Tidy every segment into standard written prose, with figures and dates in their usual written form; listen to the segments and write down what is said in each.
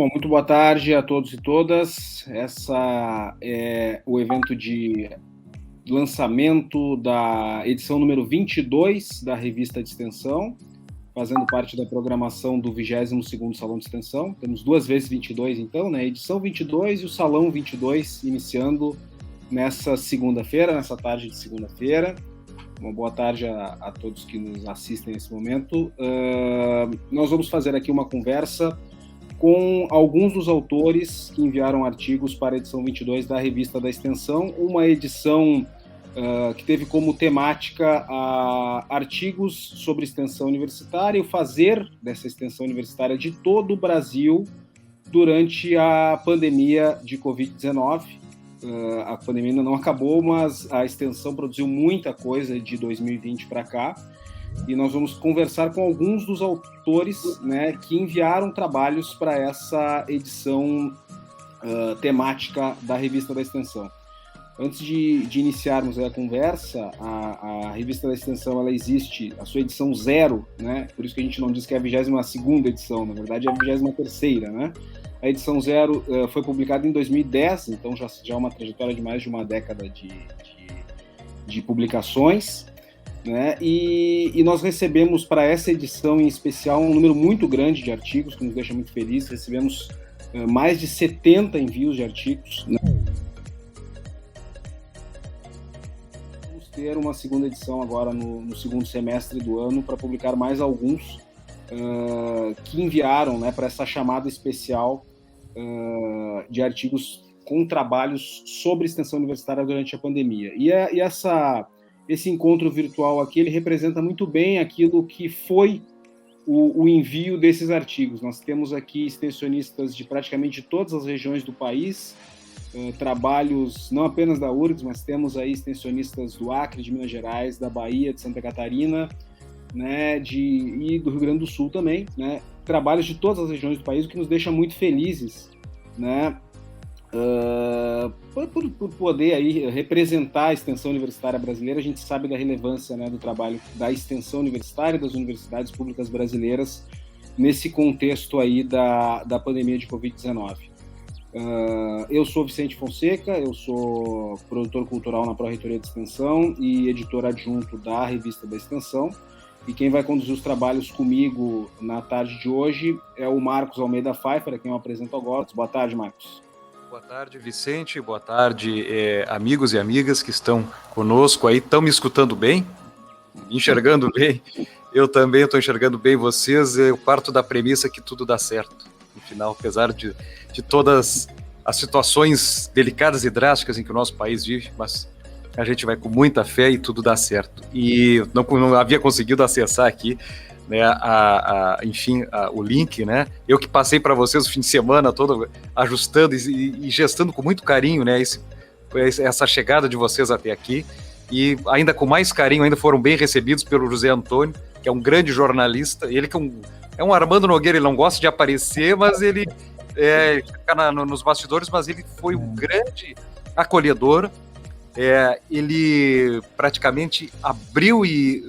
Bom, muito boa tarde a todos e todas. Essa é o evento de lançamento da edição número 22 da Revista de Extensão, fazendo parte da programação do 22º Salão de Extensão. Temos duas vezes 22, então, né? Edição 22 e o Salão 22, iniciando nessa segunda-feira, nessa tarde de segunda-feira. Uma boa tarde a todos que nos assistem nesse momento. Nós vamos fazer aqui uma conversa com alguns dos autores que enviaram artigos para a edição 22 da Revista da Extensão, uma edição que teve como temática artigos sobre extensão universitária e o fazer dessa extensão universitária de todo o Brasil durante a pandemia de Covid-19. A pandemia ainda não acabou, mas a extensão produziu muita coisa de 2020 para cá, e nós vamos conversar com alguns dos autores, né, que enviaram trabalhos para essa edição temática da Revista da Extensão. Antes de iniciarmos a conversa, a Revista da Extensão ela existe, a sua edição 0, né, por isso que a gente não diz que é a 22ª edição, na verdade é a 23ª, né? A edição 0 foi publicada em 2010, então já é uma trajetória de mais de uma década de publicações, né? E nós recebemos para essa edição em especial um número muito grande de artigos, que nos deixa muito felizes. Recebemos mais de 70 envios de artigos, né? Vamos ter uma segunda edição agora no segundo semestre do ano para publicar mais alguns que enviaram, né, para essa chamada especial de artigos com trabalhos sobre extensão universitária durante a pandemia. E esse encontro virtual aqui, ele representa muito bem aquilo que foi o envio desses artigos. Nós temos aqui extensionistas de praticamente todas as regiões do país, trabalhos não apenas da URGS, mas temos aí extensionistas do Acre, de Minas Gerais, da Bahia, de Santa Catarina, né, e do Rio Grande do Sul também, né, trabalhos de todas as regiões do país, o que nos deixa muito felizes, né, por poder aí representar a extensão universitária brasileira. A gente sabe da relevância, né, do trabalho da extensão universitária das universidades públicas brasileiras nesse contexto aí da pandemia de Covid-19. Eu sou Vicente Fonseca, eu sou produtor cultural na Pró-Reitoria de Extensão e editor adjunto da Revista da Extensão. E quem vai conduzir os trabalhos comigo na tarde de hoje é o Marcos Almeida Pfeiffer, a quem eu apresento agora. Boa tarde, Marcos. Boa tarde, Vicente. Boa tarde, amigos e amigas que estão conosco aí. Estão me escutando bem? Me enxergando bem? Eu também estou enxergando bem vocês. Eu parto da premissa que tudo dá certo. No final, apesar de todas as situações delicadas e drásticas em que o nosso país vive, mas a gente vai com muita fé e tudo dá certo. E não havia conseguido acessar aqui, né, enfim, o link, né? Eu que passei para vocês o fim de semana todo ajustando e gestando com muito carinho, né, essa chegada de vocês até aqui. E ainda com mais carinho, ainda foram bem recebidos pelo José Antônio, que é um grande jornalista. Ele que é um Armando Nogueira, ele não gosta de aparecer, mas ele fica nos bastidores, mas ele foi um grande acolhedor. Ele praticamente abriu e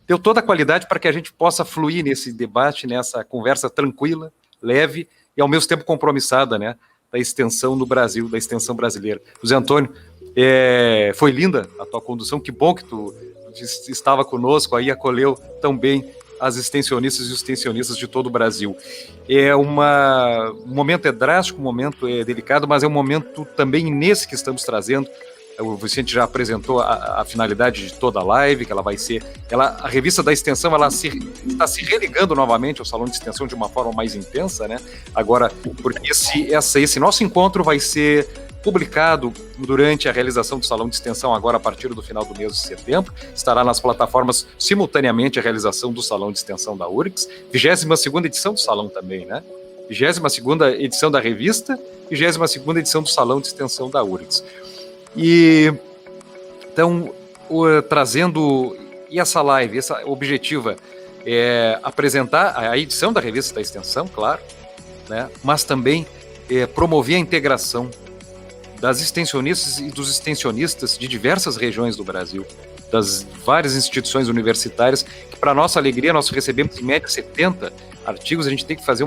deu toda a qualidade para que a gente possa fluir nesse debate, nessa conversa tranquila, leve e ao mesmo tempo compromissada, né, da extensão no Brasil, da extensão brasileira. José Antônio, foi linda a tua condução, que bom que tu estava conosco aí, acolheu tão bem as extensionistas e os extensionistas de todo o Brasil. Um momento drástico, um momento delicado, mas é um momento também nesse que estamos trazendo. O Vicente já apresentou a finalidade de toda a live, que ela vai ser... a Revista da Extensão está se religando novamente ao Salão de Extensão de uma forma mais intensa, né? Agora, porque esse nosso encontro vai ser publicado durante a realização do Salão de Extensão, agora a partir do final do mês de setembro. Estará nas plataformas simultaneamente a realização do Salão de Extensão da URGS, 22ª edição do Salão também, né? 22ª edição da revista, 22ª edição do Salão de Extensão da URGS. E então, trazendo essa live, essa objetiva é apresentar a edição da Revista da Extensão, claro, né, mas também promover a integração das extensionistas e dos extensionistas de diversas regiões do Brasil, das várias instituições universitárias, que para nossa alegria nós recebemos em média 70 artigos. A gente tem que fazer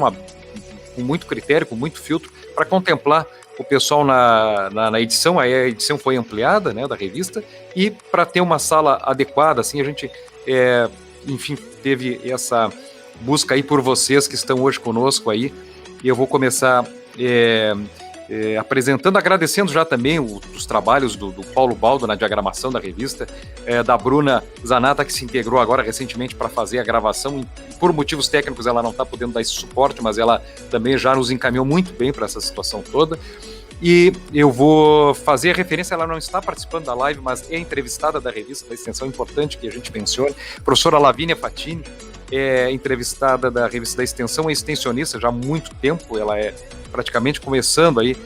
com muito critério, com muito filtro, para contemplar o pessoal na edição. Aí a edição foi ampliada, né, da revista, e para ter uma sala adequada, assim, a gente, enfim, teve essa busca aí por vocês que estão hoje conosco aí, e eu vou começar apresentando, agradecendo já também os trabalhos do Paulo Baldo na diagramação da revista, da Bruna Zanata, que se integrou agora recentemente para fazer a gravação, e por motivos técnicos ela não está podendo dar esse suporte, mas ela também já nos encaminhou muito bem para essa situação toda. E eu vou fazer a referência, ela não está participando da live, mas é entrevistada da revista da Extensão, importante que a gente mencione, professora Lavínia Fatini, entrevistada da revista da Extensão, é extensionista já há muito tempo, ela é praticamente começando aí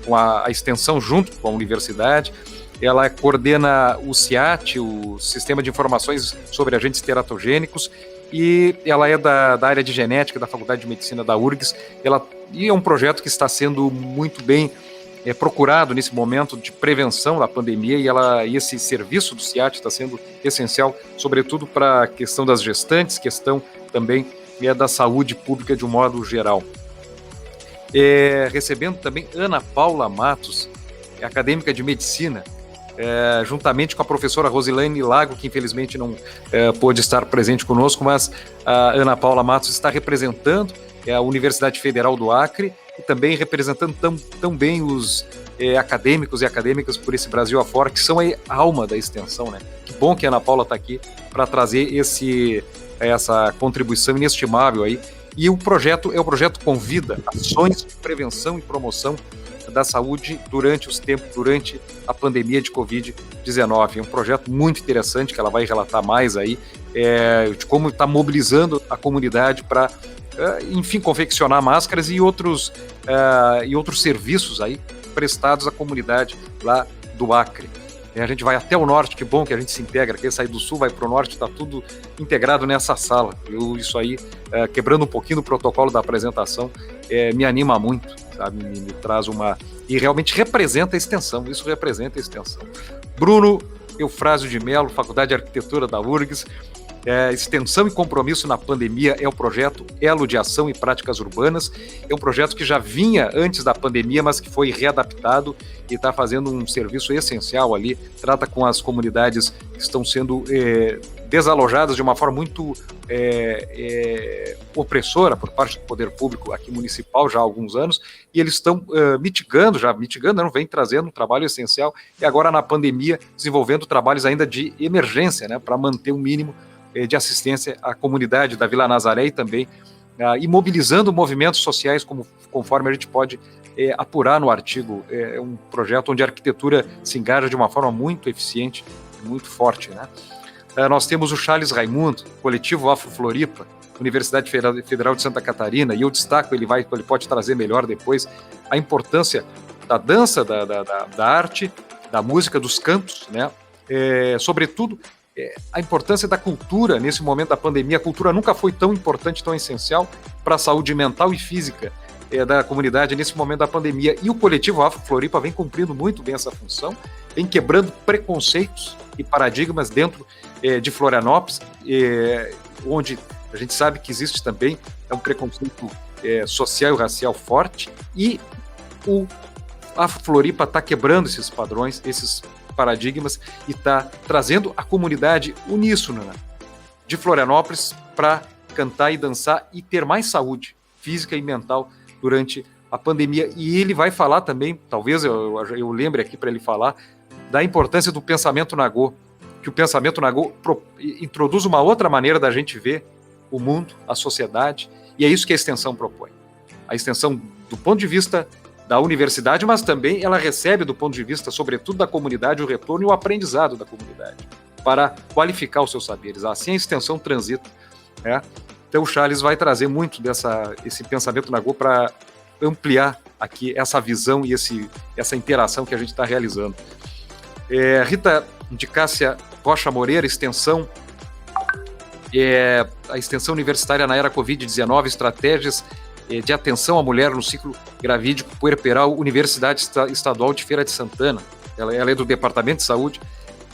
com a extensão junto com a universidade. Ela coordena o CIAT, o Sistema de Informações sobre Agentes Teratogênicos, e ela é da área de genética da Faculdade de Medicina da URGS, e é um projeto que está sendo muito bem procurado nesse momento de prevenção da pandemia, e esse serviço do CIAT está sendo essencial, sobretudo para a questão das gestantes, questão também da saúde pública de um modo geral. Recebendo também Ana Paula Matos, acadêmica de medicina, juntamente com a professora Rosilane Lago, que infelizmente não pôde estar presente conosco, mas a Ana Paula Matos está representando a Universidade Federal do Acre e também representando tão bem os acadêmicos e acadêmicas por esse Brasil afora, que são a alma da extensão, né? Que bom que a Ana Paula está aqui para trazer essa contribuição inestimável aí. E o projeto Convida, ações de prevenção e promoção da saúde durante a pandemia de Covid-19. É um projeto muito interessante que ela vai relatar mais aí, de como está mobilizando a comunidade para, enfim, confeccionar máscaras e outros serviços aí prestados à comunidade lá do Acre. A gente vai até o norte, que bom que a gente se integra, quem sai do sul vai para o norte, está tudo integrado nessa sala. Isso aí, quebrando um pouquinho do protocolo da apresentação, me anima muito, sabe? Me traz e realmente representa a extensão, isso representa a extensão. Bruno Eufrásio de Mello, Faculdade de Arquitetura da URGS, Extensão e Compromisso na Pandemia é o projeto Elo de Ação e Práticas Urbanas. É um projeto que já vinha antes da pandemia, mas que foi readaptado e está fazendo um serviço essencial ali, trata com as comunidades que estão sendo desalojadas de uma forma muito opressora por parte do poder público aqui municipal já há alguns anos, e eles estão mitigando, não, vem trazendo um trabalho essencial, e agora na pandemia desenvolvendo trabalhos ainda de emergência, né, para manter um mínimo de assistência à comunidade da Vila Nazaré e também e mobilizando movimentos sociais, conforme a gente pode apurar no artigo. É um projeto onde a arquitetura se engaja de uma forma muito eficiente, muito forte, né? Nós temos o Charles Raimundo, Coletivo Afro Floripa, Universidade Federal de Santa Catarina, e eu destaco, ele pode trazer melhor depois, a importância da dança, da arte, da música, dos cantos, né? Sobretudo, a importância da cultura nesse momento da pandemia. A cultura nunca foi tão importante, tão essencial para a saúde mental e física da comunidade nesse momento da pandemia. E o Coletivo Afro Floripa vem cumprindo muito bem essa função, vem quebrando preconceitos e paradigmas dentro de Florianópolis, onde a gente sabe que existe também um preconceito social e racial forte, e o Afro Floripa está quebrando esses padrões, esses paradigmas, e está trazendo a comunidade uníssona de Florianópolis para cantar e dançar e ter mais saúde física e mental durante a pandemia. E ele vai falar também, talvez eu lembre aqui para ele falar, da importância do pensamento Nagô, que o pensamento Nagô introduz uma outra maneira da gente ver o mundo, a sociedade, e é isso que a extensão propõe. A extensão, do ponto de vista da universidade, mas também ela recebe, do ponto de vista, sobretudo, da comunidade, o retorno e o aprendizado da comunidade, para qualificar os seus saberes. Assim a extensão transita, né? Então o Charles vai trazer muito esse pensamento Nagô para ampliar aqui essa visão e essa interação que a gente está realizando. Rita de Cássia Rocha Moreira, extensão, a extensão universitária na era Covid-19, estratégias de atenção à mulher no ciclo gravídico puerperal, Universidade Estadual de Feira de Santana. Ela é do Departamento de Saúde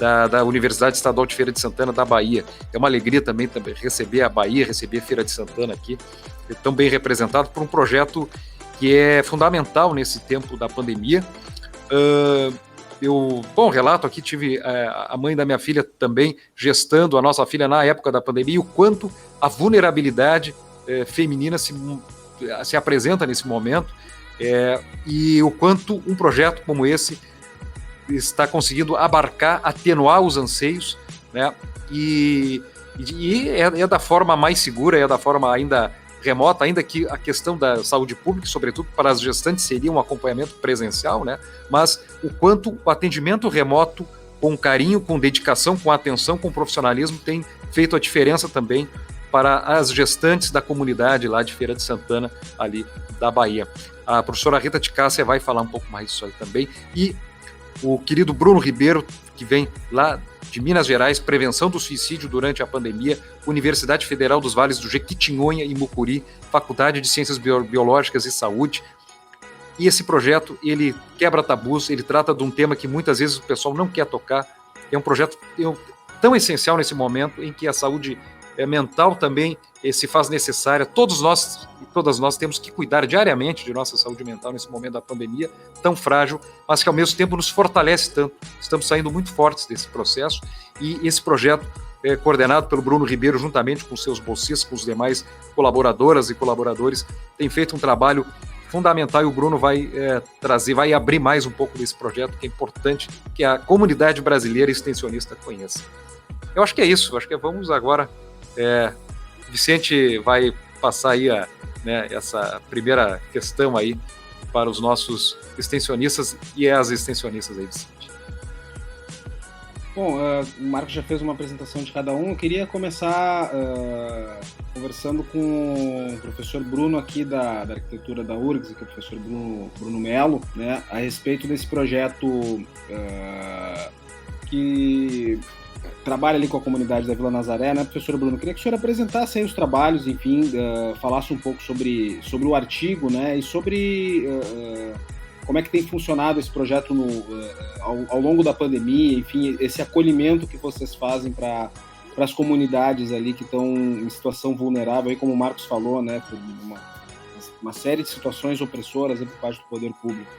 da Universidade Estadual de Feira de Santana da Bahia. É uma alegria também receber a Bahia, receber a Feira de Santana aqui, tão bem representado por um projeto que é fundamental nesse tempo da pandemia. Relato aqui, tive a mãe da minha filha também gestando a nossa filha na época da pandemia, e o quanto a vulnerabilidade feminina se apresenta nesse momento, e o quanto um projeto como esse está conseguindo abarcar, atenuar os anseios, né? E é da forma mais segura, é da forma ainda remota, ainda que a questão da saúde pública, sobretudo para as gestantes, seria um acompanhamento presencial, né? Mas o quanto o atendimento remoto, com carinho, com dedicação, com atenção, com profissionalismo, tem feito a diferença também para as gestantes da comunidade lá de Feira de Santana, ali da Bahia. A professora Rita Ticássia vai falar um pouco mais disso aí também. E o querido Bruno Ribeiro, que vem lá de Minas Gerais, Prevenção do Suicídio durante a Pandemia, Universidade Federal dos Vales do Jequitinhonha e Mucuri, Faculdade de Ciências Biológicas e Saúde. E esse projeto, ele quebra tabus, ele trata de um tema que muitas vezes o pessoal não quer tocar. É um projeto tão essencial nesse momento em que a saúde mental também se faz necessária. Todos nós e todas nós temos que cuidar diariamente de nossa saúde mental nesse momento da pandemia tão frágil, mas que ao mesmo tempo nos fortalece tanto. Estamos saindo muito fortes desse processo, e esse projeto coordenado pelo Bruno Ribeiro, juntamente com seus bolsistas, com os demais colaboradoras e colaboradores, tem feito um trabalho fundamental, e o Bruno vai vai abrir mais um pouco desse projeto, que é importante que a comunidade brasileira extensionista conheça. Eu acho que é isso, acho que vamos agora... Vicente vai passar aí essa primeira questão aí para os nossos extensionistas e as extensionistas aí, Vicente. Bom, o Marcos já fez uma apresentação de cada um. Eu queria começar conversando com o professor Bruno aqui da arquitetura da URGS, que é o professor Bruno Melo, né, a respeito desse projeto que trabalha ali com a comunidade da Vila Nazaré, né, professor Bruno? Queria que o senhor apresentasse aí os trabalhos, enfim, falasse um pouco sobre o artigo, né, e sobre como é que tem funcionado esse projeto ao longo da pandemia, enfim, esse acolhimento que vocês fazem para as comunidades ali que estão em situação vulnerável, aí como o Marcos falou, né, por uma série de situações opressoras por parte do poder público.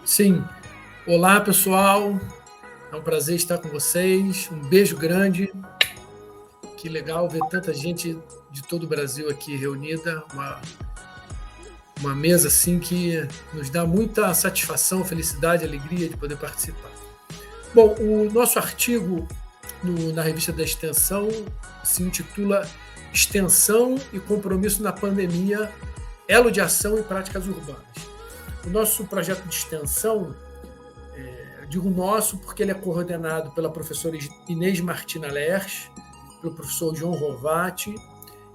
Sim. Olá, pessoal. É um prazer estar com vocês. Um beijo grande. Que legal ver tanta gente de todo o Brasil aqui reunida. Uma mesa assim que nos dá muita satisfação, felicidade, alegria de poder participar. Bom, o nosso artigo na revista da Extensão se intitula Extensão e Compromisso na Pandemia, Elo de Ação e Práticas Urbanas. O nosso projeto de extensão, digo nosso porque ele é coordenado pela professora Inês Martina Lerch, pelo professor João Rovati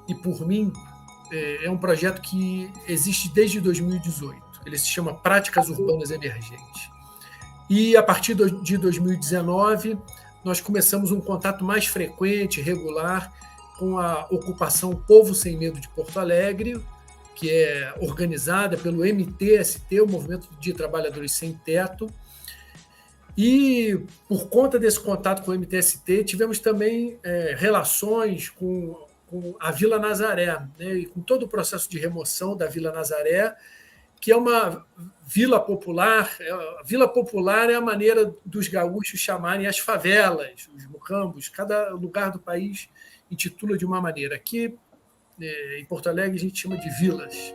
e por mim. É um projeto que existe desde 2018. Ele se chama Práticas Urbanas Emergentes. E, a partir de 2019, nós começamos um contato mais frequente, regular, com a ocupação Povo Sem Medo de Porto Alegre, que é organizada pelo MTST, o Movimento de Trabalhadores Sem Teto. E, por conta desse contato com o MTST, tivemos também relações com a Vila Nazaré, né, e com todo o processo de remoção da Vila Nazaré, que é uma vila popular. A Vila Popular é a maneira dos gaúchos chamarem as favelas, os mocambos. Cada lugar do país intitula de uma maneira. Aqui, em Porto Alegre, a gente chama de vilas.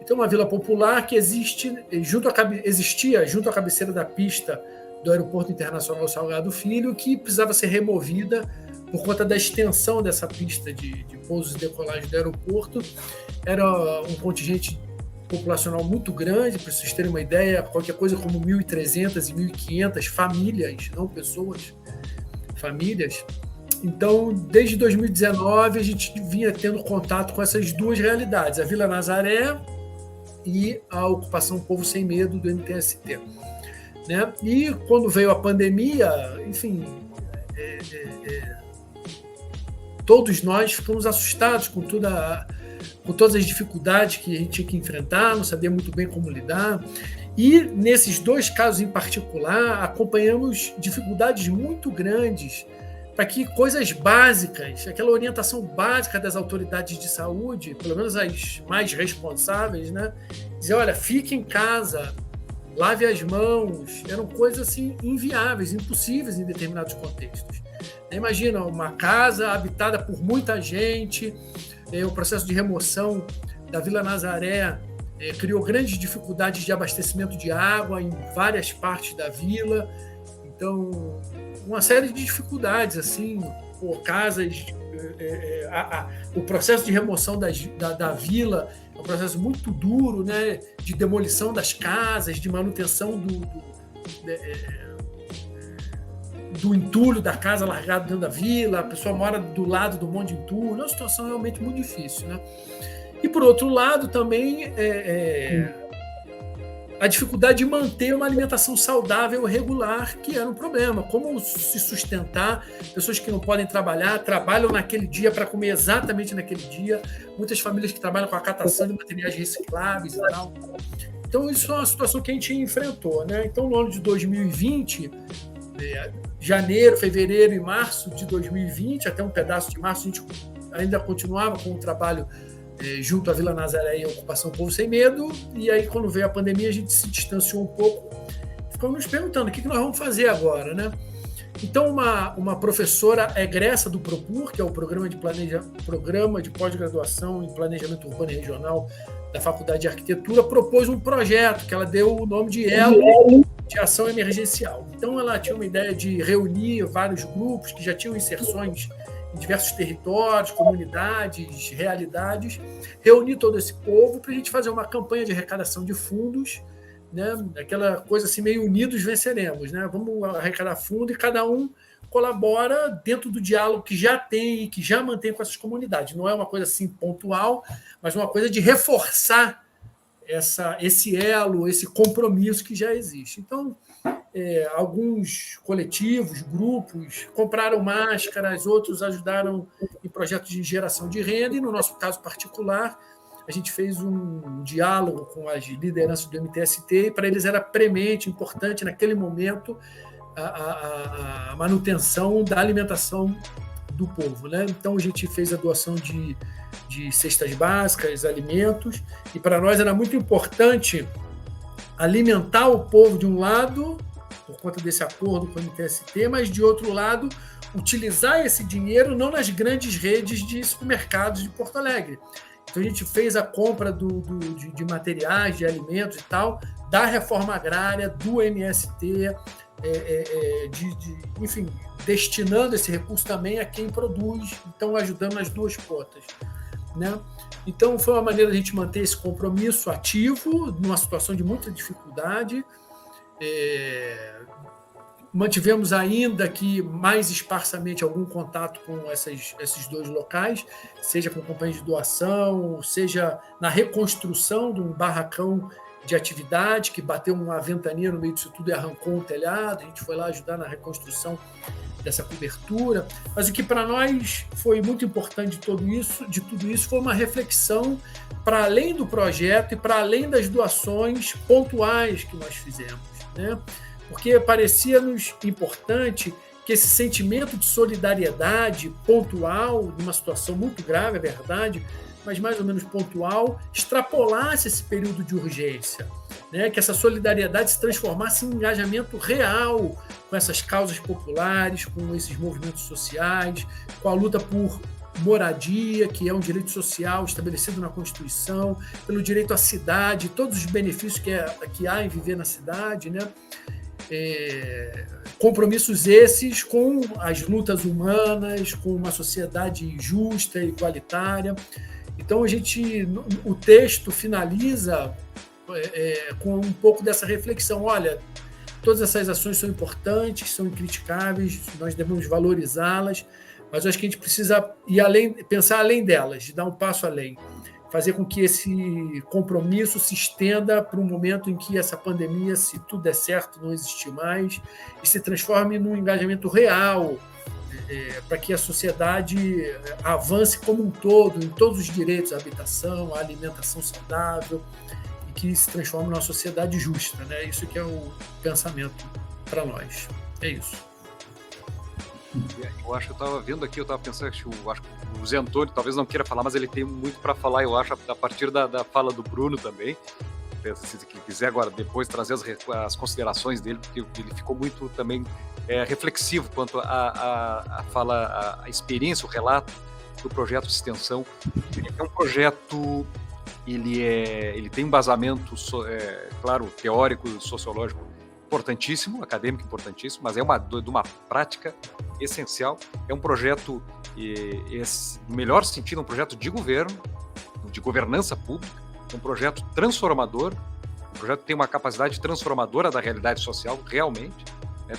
Então, uma vila popular que existia junto à cabeceira da pista do Aeroporto Internacional Salgado Filho, que precisava ser removida por conta da extensão dessa pista de pousos e decolagem do aeroporto. Era um contingente populacional muito grande, para vocês terem uma ideia, qualquer coisa como 1.300 e 1.500 famílias, não pessoas, famílias. Então, desde 2019, a gente vinha tendo contato com essas duas realidades, a Vila Nazaré e a ocupação Povo Sem Medo do MTST. Né? E quando veio a pandemia, enfim, todos nós ficamos assustados com todas as dificuldades que a gente tinha que enfrentar, não sabia muito bem como lidar. E, nesses 2 casos em particular, acompanhamos dificuldades muito grandes para que coisas básicas, aquela orientação básica das autoridades de saúde, pelo menos as mais responsáveis, né, dizer, olha, fique em casa, lave as mãos, eram coisas assim inviáveis, impossíveis em determinados contextos. Imagina uma casa habitada por muita gente, o processo de remoção da Vila Nazaré criou grandes dificuldades de abastecimento de água em várias partes da vila. Então, uma série de dificuldades, assim, por casas. O processo de remoção da vila é um processo muito duro, né, de demolição das casas, de manutenção do entulho da casa largado dentro da vila, a pessoa mora do lado do monte de entulho, é uma situação realmente muito difícil, né? E, por outro lado, também a dificuldade de manter uma alimentação saudável e regular, que era um problema. Como se sustentar? Pessoas que não podem trabalhar, trabalham naquele dia para comer exatamente naquele dia. Muitas famílias que trabalham com a catação de materiais recicláveis e tal. Então, isso é uma situação que a gente enfrentou, né? Então, no ano de 2020, janeiro, fevereiro e março de 2020, até um pedaço de março, a gente ainda continuava com o trabalho junto à Vila Nazaré e a Ocupação Povo Sem Medo, e aí quando veio a pandemia a gente se distanciou um pouco, ficamos nos perguntando o que nós vamos fazer agora, né? Então uma professora egressa do PROPUR, que é o Programa de Pós-Graduação em Planejamento Urbano e Regional da Faculdade de Arquitetura, propôs um projeto que ela deu o nome de ELO, de Ação Emergencial. Então ela tinha uma ideia de reunir vários grupos que já tinham inserções em diversos territórios, comunidades, realidades, reunir todo esse povo para a gente fazer uma campanha de arrecadação de fundos, né? Aquela coisa assim, meio unidos venceremos, né? Vamos arrecadar fundo e cada um colabora dentro do diálogo que já tem e que já mantém com essas comunidades. Não é uma coisa assim pontual, mas uma coisa de reforçar esse elo, esse compromisso que já existe. Então, alguns coletivos, grupos, compraram máscaras, outros ajudaram em projetos de geração de renda, e no nosso caso particular, a gente fez um diálogo com as lideranças do MTST, e para eles era premente, importante naquele momento, a manutenção da alimentação do povo, né? Então a gente fez a doação de cestas básicas, alimentos, e para nós era muito importante alimentar o povo de um lado, por conta desse acordo com o MTST, mas, de outro lado, utilizar esse dinheiro não nas grandes redes de supermercados de Porto Alegre. Então, a gente fez a compra de materiais, de alimentos e tal, da reforma agrária, do MST, enfim, destinando esse recurso também a quem produz, então ajudando nas duas pontas, né? Então, foi uma maneira de a gente manter esse compromisso ativo, numa situação de muita dificuldade. Mantivemos ainda que mais esparsamente algum contato com esses 2 locais, seja com companhias de doação, seja na reconstrução de um barracão de atividade que bateu uma ventania no meio disso tudo e arrancou um telhado. A gente foi lá ajudar na reconstrução dessa cobertura. Mas o que para nós foi muito importante de tudo isso foi uma reflexão para além do projeto e para além das doações pontuais que nós fizemos, né? Porque parecia-nos importante que esse sentimento de solidariedade pontual, numa situação muito grave, é verdade, mas mais ou menos pontual, extrapolasse esse período de urgência, né? Que essa solidariedade se transformasse em engajamento real com essas causas populares, com esses movimentos sociais, com a luta por moradia, que é um direito social estabelecido na Constituição, pelo direito à cidade, todos os benefícios que há em viver na cidade, né? Compromissos esses com as lutas humanas, com uma sociedade justa e igualitária. Então, o texto finaliza com um pouco dessa reflexão. Olha, todas essas ações são importantes, são incriticáveis, nós devemos valorizá-las, mas eu acho que a gente precisa ir além, pensar além delas, dar um passo além, fazer com que esse compromisso se estenda para um momento em que essa pandemia, se tudo der certo, não existir mais, e se transforme num engajamento real, para que a sociedade avance como um todo, em todos os direitos, à habitação, à alimentação saudável, e que se transforme numa sociedade justa, né? Isso que é o pensamento para nós. É isso. Eu acho que eu estava vendo aqui, eu estava pensando que acho que o Zé Antônio talvez não queira falar, mas ele tem muito para falar, eu acho, a partir da fala do Bruno também. Se quiser agora depois trazer as considerações dele, porque ele ficou muito também reflexivo quanto a fala, a experiência, o relato do projeto de extensão. É um projeto, ele tem um embasamento, claro, teórico, sociológico importantíssimo, acadêmico importantíssimo, mas é de uma prática essencial. É um projeto, no melhor sentido, um projeto de governo, de governança pública, é um projeto transformador, um projeto que tem uma capacidade transformadora da realidade social, realmente, né,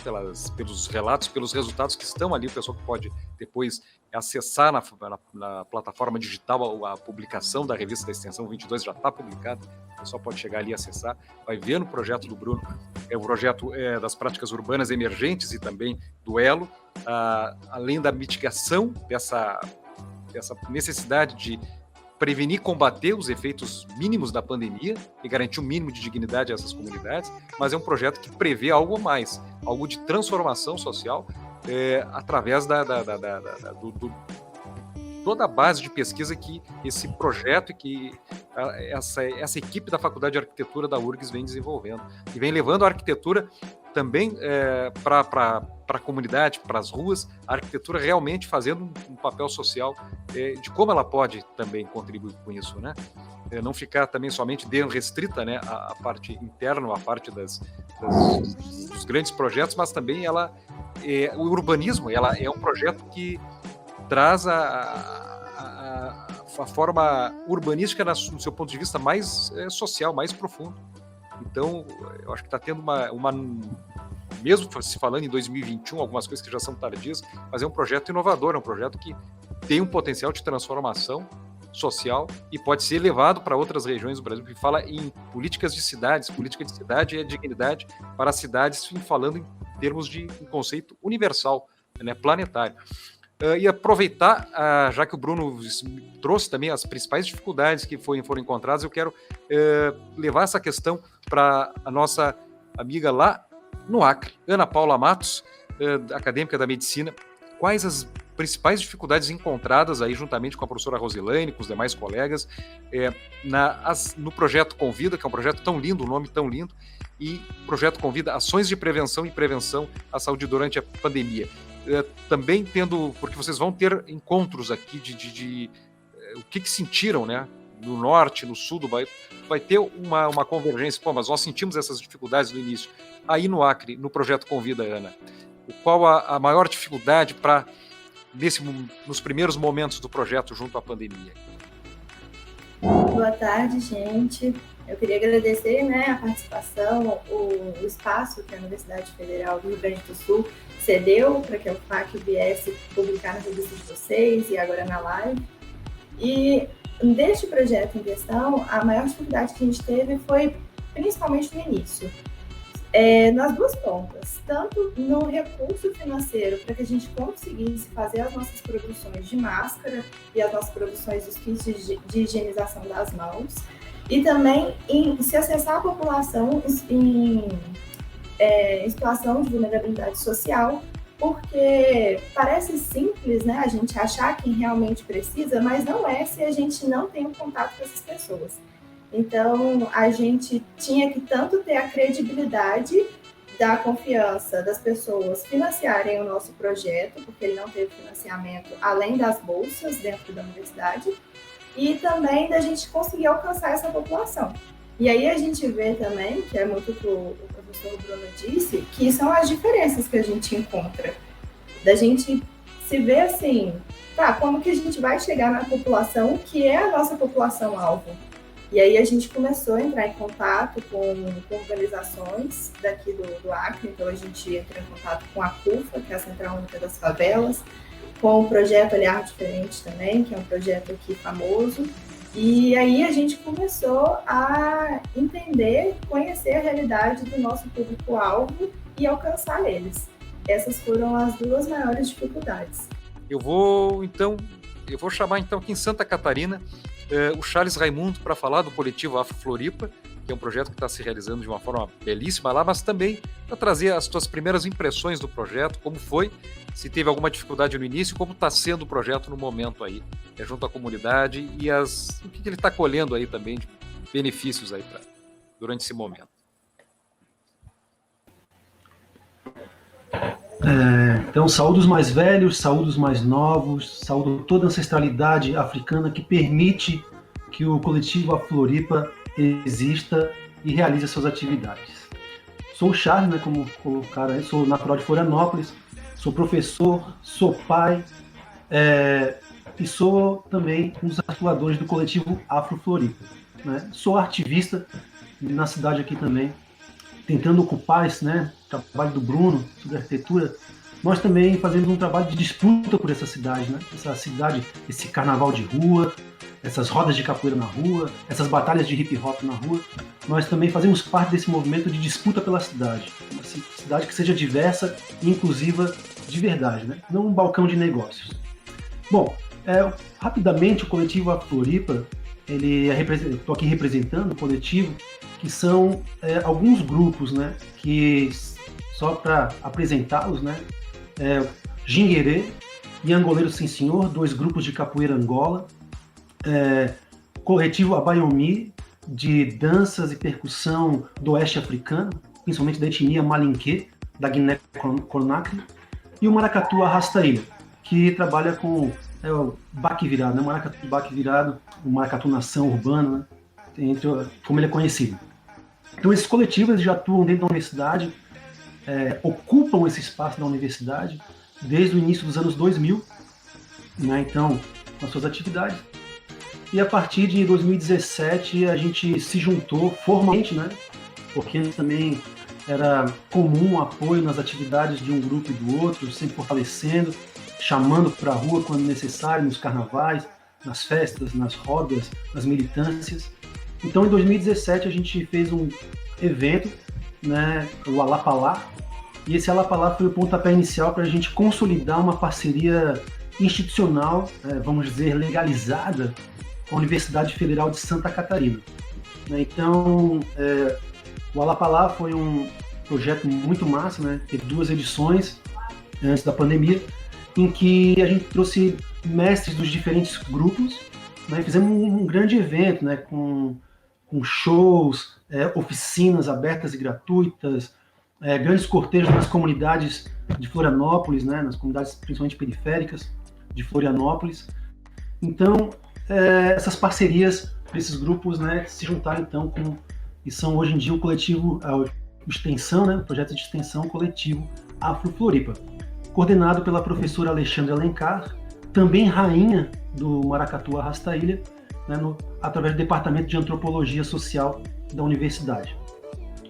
pelos relatos, pelos resultados que estão ali, o pessoal que pode depois acessar na plataforma digital a publicação da revista da Extensão 22 já está publicada, o pessoal pode chegar ali e acessar, vai ver no projeto do Bruno, é o projeto das práticas urbanas emergentes e também do Elo, além da mitigação dessa necessidade de prevenir e combater os efeitos mínimos da pandemia e garantir um mínimo de dignidade a essas comunidades, mas é um projeto que prevê algo a mais, algo de transformação social através toda a base de pesquisa que esse projeto e que essa equipe da Faculdade de Arquitetura da URGS vem desenvolvendo e vem levando a arquitetura também para a comunidade, para as ruas, a arquitetura realmente fazendo um papel social de como ela pode também contribuir com isso, né? Não ficar também somente restrita, né, a parte interna, a parte dos grandes projetos, mas também o urbanismo, ela é um projeto que traz a forma urbanística no seu ponto de vista mais social, mais profundo. Então, eu acho que está tendo mesmo se falando em 2021, algumas coisas que já são tardias, mas é um projeto inovador, é um projeto que tem um potencial de transformação social e pode ser levado para outras regiões do Brasil, que fala em políticas de cidades, política de cidade é dignidade para as cidades, falando em termos de um conceito universal, né, planetário. E aproveitar, já que o Bruno trouxe também as principais dificuldades que foram encontradas, eu quero levar essa questão para a nossa amiga lá no Acre, Ana Paula Matos, acadêmica da medicina. Quais as principais dificuldades encontradas aí juntamente com a professora Rosilane, com os demais colegas, no projeto Convida, que é um projeto tão lindo, um nome tão lindo, e o projeto Convida Ações de Prevenção e Prevenção à Saúde durante a Pandemia. Também porque vocês vão ter encontros aqui de o que sentiram, né? No norte, no sul, vai ter uma convergência. Pô, mas nós sentimos essas dificuldades no início. Aí no Acre, no projeto Convida, Ana, qual a maior dificuldade nos primeiros momentos do projeto junto à pandemia? Boa tarde, gente. Eu queria agradecer, né, a participação, o espaço que a Universidade Federal do Rio Grande do Sul cedeu para que a UFAC viesse publicar na revista de vocês e agora na live. E deste projeto em questão, a maior dificuldade que a gente teve foi principalmente no início. Nas duas pontas, tanto no recurso financeiro para que a gente conseguisse fazer as nossas produções de máscara e as nossas produções dos kits de higienização das mãos, e também em se acessar a população em situação de vulnerabilidade social, porque parece simples, né, a gente achar quem realmente precisa, mas não é se a gente não tem um contato com essas pessoas. Então, a gente tinha que tanto ter a credibilidade da confiança das pessoas financiarem o nosso projeto, porque ele não teve financiamento além das bolsas dentro da universidade, e também da gente conseguir alcançar essa população. E aí a gente vê também, que é muito o que o professor Bruno disse, que são as diferenças que a gente encontra. Da gente se ver assim, como que a gente vai chegar na população que é a nossa população-alvo? E aí a gente começou a entrar em contato com organizações daqui do Acre, então a gente entrou em contato com a CUFA, que é a Central Única das Favelas, com o projeto Olhar Diferente também, que é um projeto aqui famoso, e aí a gente começou a entender, conhecer a realidade do nosso público-alvo e alcançar eles. Essas foram as duas maiores dificuldades. Eu vou chamar então aqui em Santa Catarina o Charles Raimundo para falar do coletivo Afro Floripa, que é um projeto que está se realizando de uma forma belíssima lá, mas também para trazer as tuas primeiras impressões do projeto, como foi, se teve alguma dificuldade no início, como está sendo o projeto no momento aí, junto à comunidade e o que ele está colhendo aí também de benefícios aí durante esse momento. Então, saúdo os mais velhos, saúdo os mais novos, saúdo toda a ancestralidade africana que permite que o coletivo Afloripa exista e realize suas atividades. Sou o Charles, né, como colocaram aí, sou natural de Florianópolis, sou professor, sou pai e sou também um dos articuladores do coletivo Afro-Floripa, né? Sou ativista na cidade aqui também, tentando ocupar esse, né, trabalho do Bruno sobre arquitetura. Nós também fazemos um trabalho de disputa por essa cidade, né? Essa cidade, esse carnaval de rua, essas rodas de capoeira na rua, essas batalhas de hip hop na rua. Nós também fazemos parte desse movimento de disputa pela cidade. Uma cidade que seja diversa e inclusiva de verdade, né? Não um balcão de negócios. Bom, rapidamente o coletivo Afloripa, estou aqui representando o coletivo, que são alguns grupos, né? Que, só para apresentá-los, né? Jinguerê e Angoleiro Sim Senhor, 2 grupos de capoeira Angola, coletivo Abayomi, de danças e percussão do oeste africano, principalmente da etnia Malinquê, da Guiné-Conakry, e o Maracatu Arrasta-Ilha, que trabalha com o baque virado, né? O maracatu baque virado, o maracatu nação urbana, né? Como ele é conhecido. Então esses coletivos já atuam dentro da universidade, ocupam esse espaço da universidade desde o início dos anos 2000, né? Então, com as suas atividades. E a partir de 2017 a gente se juntou formalmente, né? Porque também era comum o apoio nas atividades de um grupo e do outro, sempre fortalecendo, chamando para a rua quando necessário, nos carnavais, nas festas, nas rodas, nas militâncias. Então, em 2017 a gente fez um evento, né? O Alapalá, e esse Alapalá foi o pontapé inicial para a gente consolidar uma parceria institucional, vamos dizer, legalizada, com a Universidade Federal de Santa Catarina. Então, o Alapalá foi um projeto muito massa, né? Teve 2 edições antes da pandemia, em que a gente trouxe mestres dos diferentes grupos, né? Fizemos um grande evento, né? Com shows, oficinas abertas e gratuitas, grandes cortejos nas comunidades de Florianópolis, né? Nas comunidades principalmente periféricas de Florianópolis. Então, essas parcerias desses grupos, né, se juntaram então e são hoje em dia o coletivo, extensão, né, o projeto de extensão coletivo Afro-Floripa, coordenado pela professora Alexandra Alencar, também rainha do Maracatu Arrasta-Ilha, né, através do Departamento de Antropologia Social da Universidade.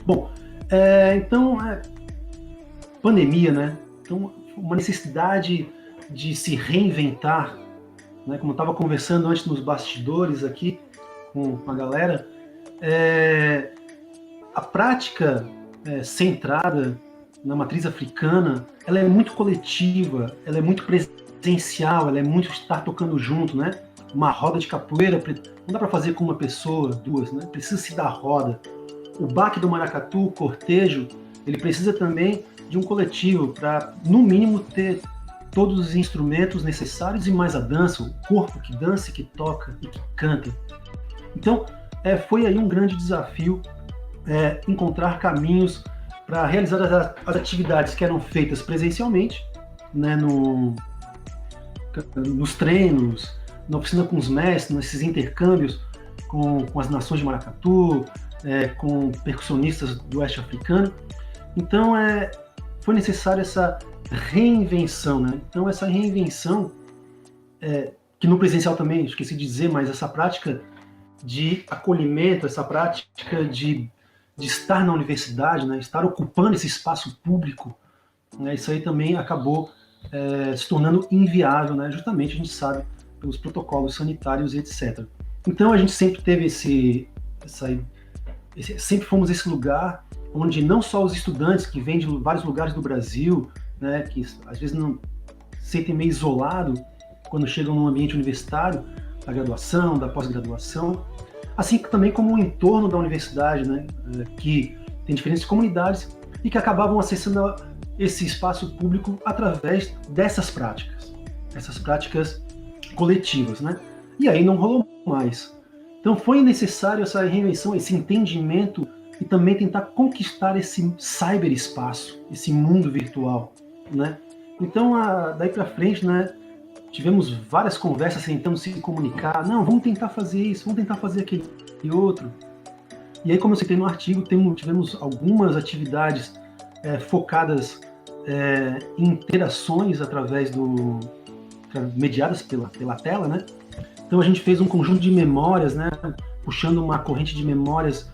Bom, então, pandemia, né, então uma necessidade de se reinventar, né, como eu estava conversando antes nos bastidores aqui com a galera, a prática centrada na matriz africana, ela é muito coletiva, ela é muito presencial, ela é muito estar tocando junto, né? Uma roda de capoeira, não dá para fazer com uma pessoa, 2, né? Precisa se dar roda. O baque do maracatu, o cortejo, ele precisa também de um coletivo para, no mínimo, ter todos os instrumentos necessários e mais a dança, o corpo que dança, que toca e que canta. Então, foi aí um grande desafio encontrar caminhos para realizar as atividades que eram feitas presencialmente, né, nos treinos, na oficina com os mestres, nesses intercâmbios com as nações de maracatu, com percussionistas do oeste africano. Então, foi necessária essa reinvenção, né? Então, essa reinvenção, que no presencial também, esqueci de dizer, mas essa prática de acolhimento, essa prática de estar na universidade, né? Estar ocupando esse espaço público, né? Isso aí também acabou se tornando inviável, né? Justamente, a gente sabe, pelos protocolos sanitários e etc. Então, a gente sempre teve sempre fomos esse lugar onde não só os estudantes que vêm de vários lugares do Brasil, né, que às vezes não se sentem meio isolados quando chegam num ambiente universitário, da graduação, da pós-graduação, assim também como o entorno da universidade, né, que tem diferentes comunidades e que acabavam acessando esse espaço público através dessas práticas coletivas, né? E aí não rolou mais. Então foi necessário essa reinvenção, esse entendimento e também tentar conquistar esse cyberespaço, esse mundo virtual, né? Então, daí para frente, né, tivemos várias conversas tentando se comunicar. Não, vamos tentar fazer isso, vamos tentar fazer aquele e outro. E aí, como eu citei no artigo, tivemos algumas atividades focadas em interações mediadas pela tela, né? Então a gente fez um conjunto de memórias, né? Puxando uma corrente de memórias.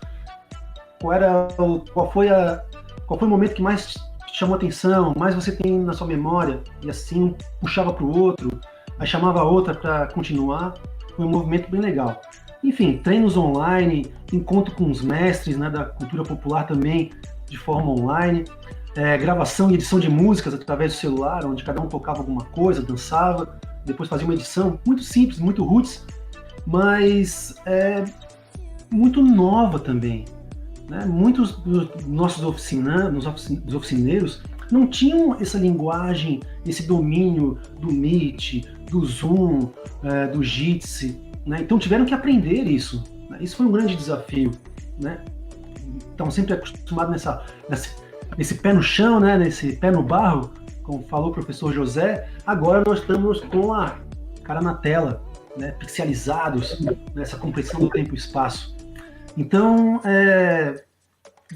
Qual foi o momento que mais te chamou atenção, mais você tem na sua memória? E assim puxava para o outro, aí chamava a outra para continuar. Foi um movimento bem legal. Enfim, treinos online, encontro com os mestres, né, da cultura popular também, de forma online, gravação e edição de músicas através do celular, onde cada um tocava alguma coisa, dançava, depois fazia uma edição muito simples, muito roots, mas muito nova também, né? Muitos dos nossos oficineiros não tinham essa linguagem, esse domínio do Meet, do Zoom, do Jitsi, né? Então tiveram que aprender isso, né? Isso foi um grande desafio, né? Então sempre acostumado nesse pé no chão, né? Nesse pé no barro, como falou o professor José. Agora nós estamos com a cara na tela, né? Pixelizados, nessa compressão do tempo e espaço. Então,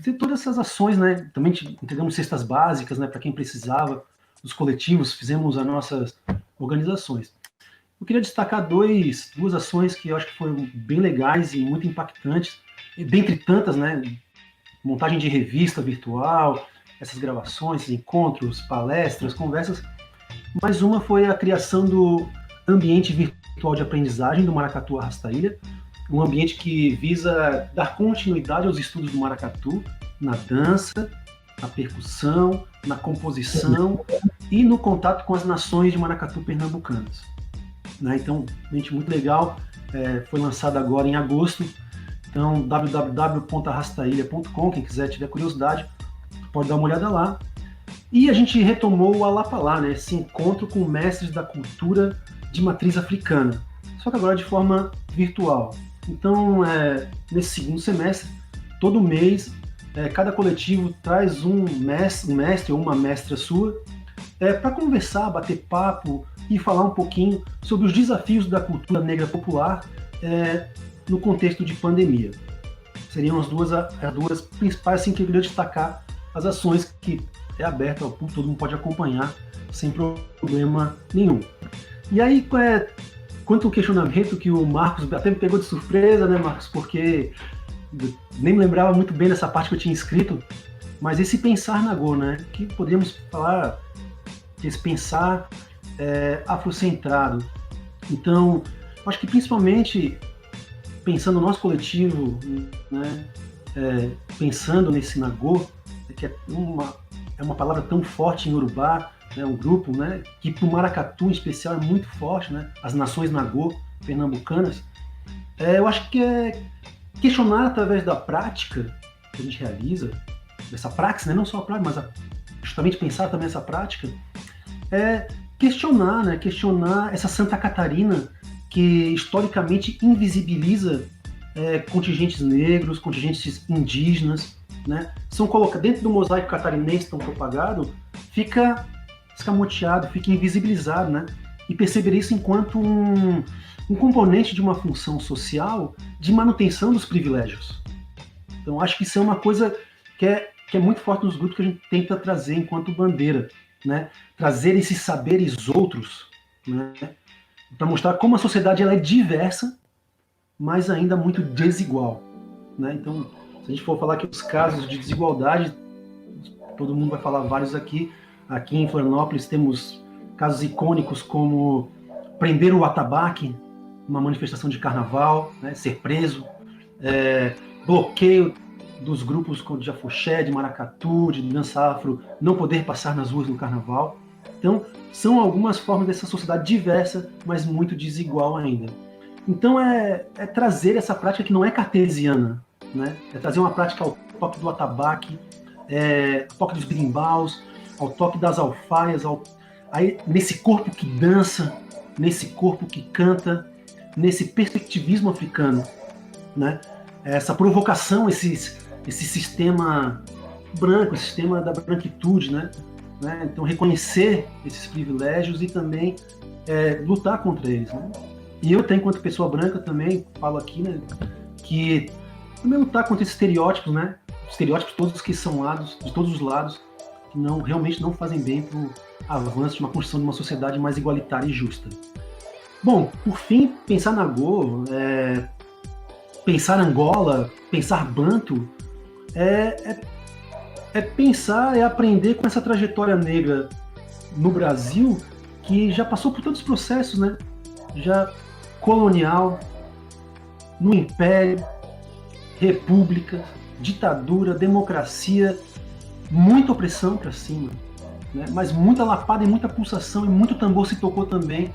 de todas essas ações, né? Também entregamos cestas básicas, né? Para quem precisava, os coletivos, fizemos as nossas organizações. Eu queria destacar duas ações que eu acho que foram bem legais e muito impactantes, e dentre tantas, né? Montagem de revista virtual, essas gravações, encontros, palestras, conversas. Mais uma foi a criação do ambiente virtual de aprendizagem do Maracatu Arrasta-Ilha, um ambiente que visa dar continuidade aos estudos do maracatu na dança, na percussão, na composição e no contato com as nações de maracatu pernambucanas. Né? Então, gente, muito legal. Foi lançado agora em agosto. Então, www.arrastailha.com, quem quiser, tiver curiosidade, pode dar uma olhada lá. E a gente retomou o Alapalá, né? Esse encontro com mestres da cultura de matriz africana, só que agora de forma virtual. Então, nesse segundo semestre, todo mês, cada coletivo traz um mestre ou uma mestra sua para conversar, bater papo e falar um pouquinho sobre os desafios da cultura negra popular no contexto de pandemia. Seriam as duas principais, assim, que eu queria destacar, as ações que é aberta ao público, todo mundo pode acompanhar sem problema nenhum. E aí, quanto ao questionamento que o Marcos até me pegou de surpresa, né, Marcos, porque nem me lembrava muito bem dessa parte que eu tinha escrito, mas esse pensar na Go, né, que poderíamos falar, esse pensar afrocentrado. Então, acho que principalmente pensando no nosso coletivo, né, pensando nesse Nagô, que é uma palavra tão forte em Urubá, né, um grupo, né, que para o maracatu em especial é muito forte, né, as nações Nagô pernambucanas. Eu acho que é questionar através da prática que a gente realiza, dessa praxis, né, não só a prática, mas justamente pensar também essa prática, questionar essa Santa Catarina que historicamente invisibiliza contingentes negros, contingentes indígenas, né? São colocados dentro do mosaico catarinense tão propagado, fica escamoteado, fica invisibilizado, né? E perceber isso enquanto um componente de uma função social de manutenção dos privilégios. Então, acho que isso é uma coisa que é muito forte nos grupos que a gente tenta trazer enquanto bandeira, né? Trazer esses saberes outros, né? Para mostrar como a sociedade ela é diversa, mas ainda muito desigual, né? Então, se a gente for falar aqui os casos de desigualdade, todo mundo vai falar vários aqui. Aqui em Florianópolis temos casos icônicos como prender o atabaque, uma manifestação de carnaval, né? Ser preso, bloqueio dos grupos de afoxé, de maracatu, de dança afro, não poder passar nas ruas no carnaval. Então, são algumas formas dessa sociedade diversa, mas muito desigual ainda. Então é trazer essa prática que não é cartesiana, né? É trazer uma prática ao toque do atabaque, ao toque dos birimbaus, ao toque das alfaias, aí, nesse corpo que dança, nesse corpo que canta, nesse perspectivismo africano, né? Essa provocação, esse sistema branco, esse sistema da branquitude, né? Então reconhecer esses privilégios e também lutar contra eles, né? E eu tenho, enquanto pessoa branca, também falo aqui, né, que também lutar contra esses estereótipos, né? Estereótipos todos que são de todos os lados, que realmente não fazem bem para o avanço de uma construção de uma sociedade mais igualitária e justa. Bom, por fim, pensar na Go, pensar Angola, pensar Banto, pensar, aprender com essa trajetória negra no Brasil, que já passou por todos os processos, né? Já colonial, no Império, república, ditadura, democracia, muita opressão para cima, né? Mas muita lapada e muita pulsação e muito tambor se tocou também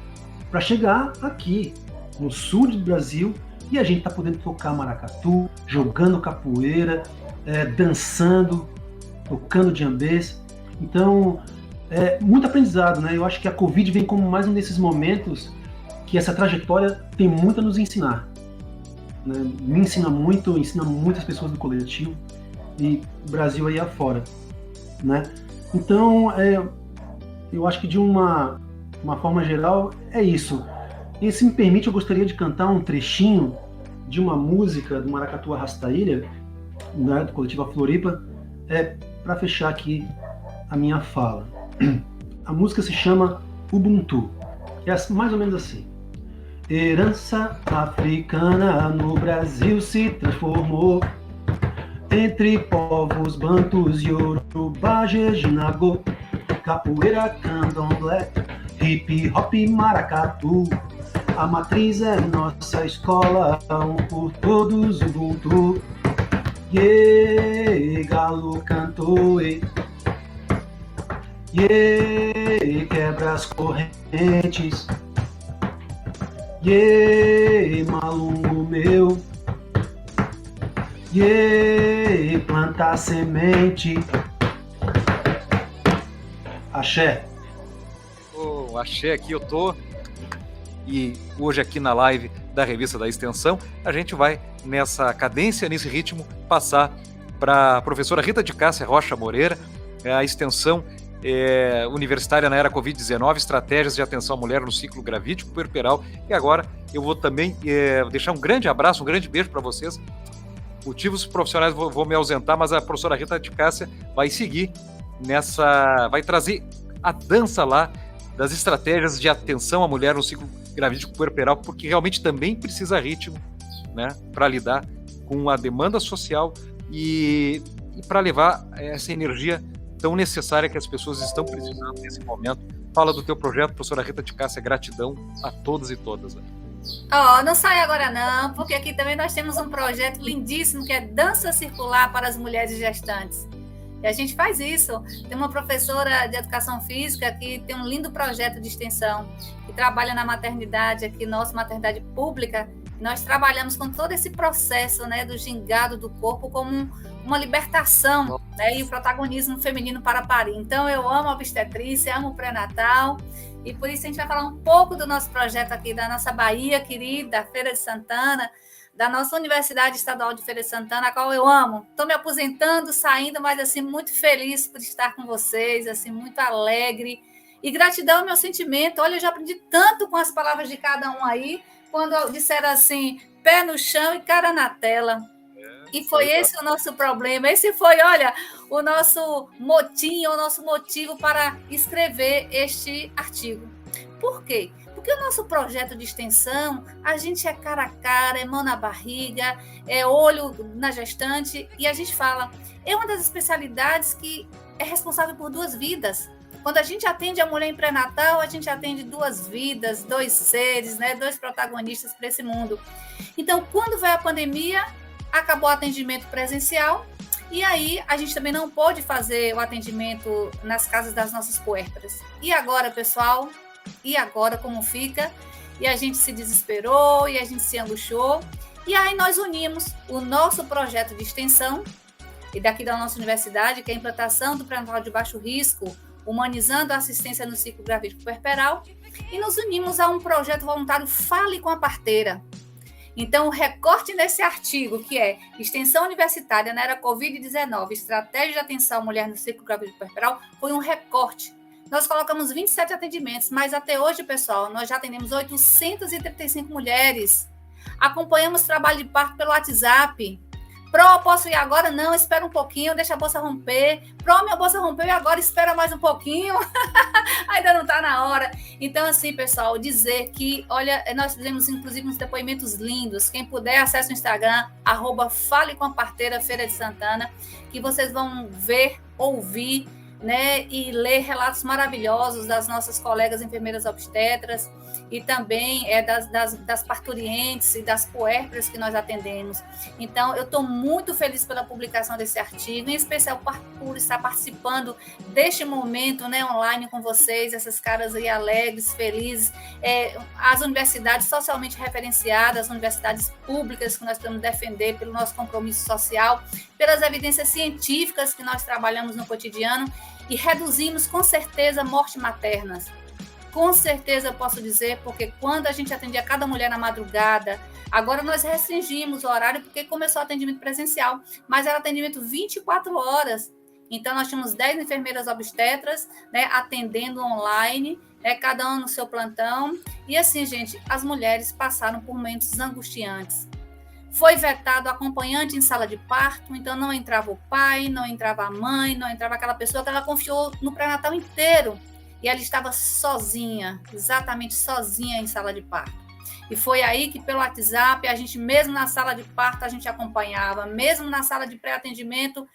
para chegar aqui, no sul do Brasil, e a gente tá podendo tocar maracatu, jogando capoeira, dançando, tocando djambês. Então, muito aprendizado, né? Eu acho que a Covid vem como mais um desses momentos que essa trajetória tem muito a nos ensinar, né? Me ensina muitas pessoas do coletivo e o Brasil aí afora, né? Então, eu acho que de uma forma geral é isso. E se me permite, eu gostaria de cantar um trechinho de uma música do Maracatu Arrasta-Ilha, né, do coletivo Floripa, para fechar aqui a minha fala. A música se chama Ubuntu, que é mais ou menos assim. Herança africana no Brasil se transformou entre povos bantus, Yorubá, Jejinagô, capoeira, candomblé, hip hop, maracatu. A matriz é nossa escola, um por todos, Ubuntu. Galo cantou, quebra as correntes. Malungo meu, planta semente. Axé. Axé, aqui eu tô. E hoje aqui na live da Revista da Extensão, a gente vai nessa cadência, nesse ritmo, passar para a professora Rita de Cássia Rocha Moreira, a extensão universitária na era Covid-19, estratégias de atenção à mulher no ciclo gravídico puerperal. E agora eu vou também deixar um grande abraço, um grande beijo para vocês. Motivos profissionais vou me ausentar, mas a professora Rita de Cássia vai seguir vai trazer a dança lá das estratégias de atenção à mulher no ciclo gravídico puerperal, porque realmente também precisa ritmo, né, para lidar com a demanda social e para levar essa energia tão necessária que as pessoas estão precisando nesse momento. Fala do teu projeto, professora Rita de Cássia, gratidão a todos e todas. Não sai agora não, porque aqui também nós temos um projeto lindíssimo que é Dança Circular para as Mulheres Gestantes. E a gente faz isso. Tem uma professora de educação física que tem um lindo projeto de extensão, que trabalha na maternidade, aqui nossa maternidade pública. Nós trabalhamos com todo esse processo, né, do gingado do corpo como uma libertação, né, e o protagonismo feminino para parir. Então, eu amo a obstetrícia, amo o pré-natal, e por isso a gente vai falar um pouco do nosso projeto aqui, da nossa Bahia querida, Feira de Santana, da nossa Universidade Estadual de Feira de Santana, a qual eu amo. Estou me aposentando, saindo, mas assim, muito feliz por estar com vocês, assim, muito alegre. E gratidão é meu sentimento. Olha, eu já aprendi tanto com as palavras de cada um aí, quando disseram assim, pé no chão e cara na tela. E foi esse o nosso problema. Esse foi, olha, o nosso motim, o nosso motivo para escrever este artigo. Por quê? Porque o nosso projeto de extensão, a gente é cara a cara, é mão na barriga, é olho na gestante, e a gente fala, é uma das especialidades que é responsável por 2 vidas. Quando a gente atende a mulher em pré-natal, a gente atende 2 vidas, 2 seres, né, 2 protagonistas para esse mundo. Então, quando veio a pandemia, acabou o atendimento presencial, e aí a gente também não pôde fazer o atendimento nas casas das nossas puérperas. E agora, pessoal? E agora como fica? e a gente se desesperou, e a gente se angustiou. E aí nós unimos o nosso projeto de extensão, e daqui da nossa universidade, que é a implantação do pré-natal de baixo risco, humanizando a assistência no ciclo gravídico puerperal, e nos unimos a um projeto voluntário Fale com a Parteira. Então, o recorte nesse artigo, que é Extensão Universitária na Era Covid-19, Estratégia de Atenção à Mulher no Ciclo Gravídico Puerperal, foi um recorte. Nós colocamos 27 atendimentos, mas até hoje, pessoal, nós já atendemos 835 mulheres. Acompanhamos trabalho de parto pelo WhatsApp. Pro, posso ir agora? Não, espera um pouquinho, deixa a bolsa romper. Pro, minha bolsa rompeu e agora espera mais um pouquinho. Ainda não está na hora. Então, assim, pessoal, dizer que, olha, nós fizemos, inclusive, uns depoimentos lindos. Quem puder, acesse o Instagram, @FaleComAParteira Feira de Santana, que vocês vão ver, ouvir, né, e ler relatos maravilhosos das nossas colegas enfermeiras obstetras e também das parturientes e das puérperas que nós atendemos. Então, eu estou muito feliz pela publicação desse artigo, em especial por estar participando deste momento, né, online com vocês, essas caras aí alegres, felizes, as universidades socialmente referenciadas, as universidades públicas que nós temos que defender pelo nosso compromisso social, pelas evidências científicas que nós trabalhamos no cotidiano e reduzimos, com certeza, mortes maternas. Com certeza eu posso dizer, porque quando a gente atendia cada mulher na madrugada, agora nós restringimos o horário porque começou o atendimento presencial, mas era atendimento 24 horas. Então, nós tínhamos 10 enfermeiras obstetras, né, atendendo online, cada um no seu plantão. E assim, gente, as mulheres passaram por momentos angustiantes. Foi vetado acompanhante em sala de parto, então não entrava o pai, não entrava a mãe, não entrava aquela pessoa que ela confiou no pré-natal inteiro. E ela estava sozinha, exatamente sozinha em sala de parto. E foi aí que, pelo WhatsApp, a gente, mesmo na sala de parto, a gente acompanhava, mesmo na sala de pré-atendimento,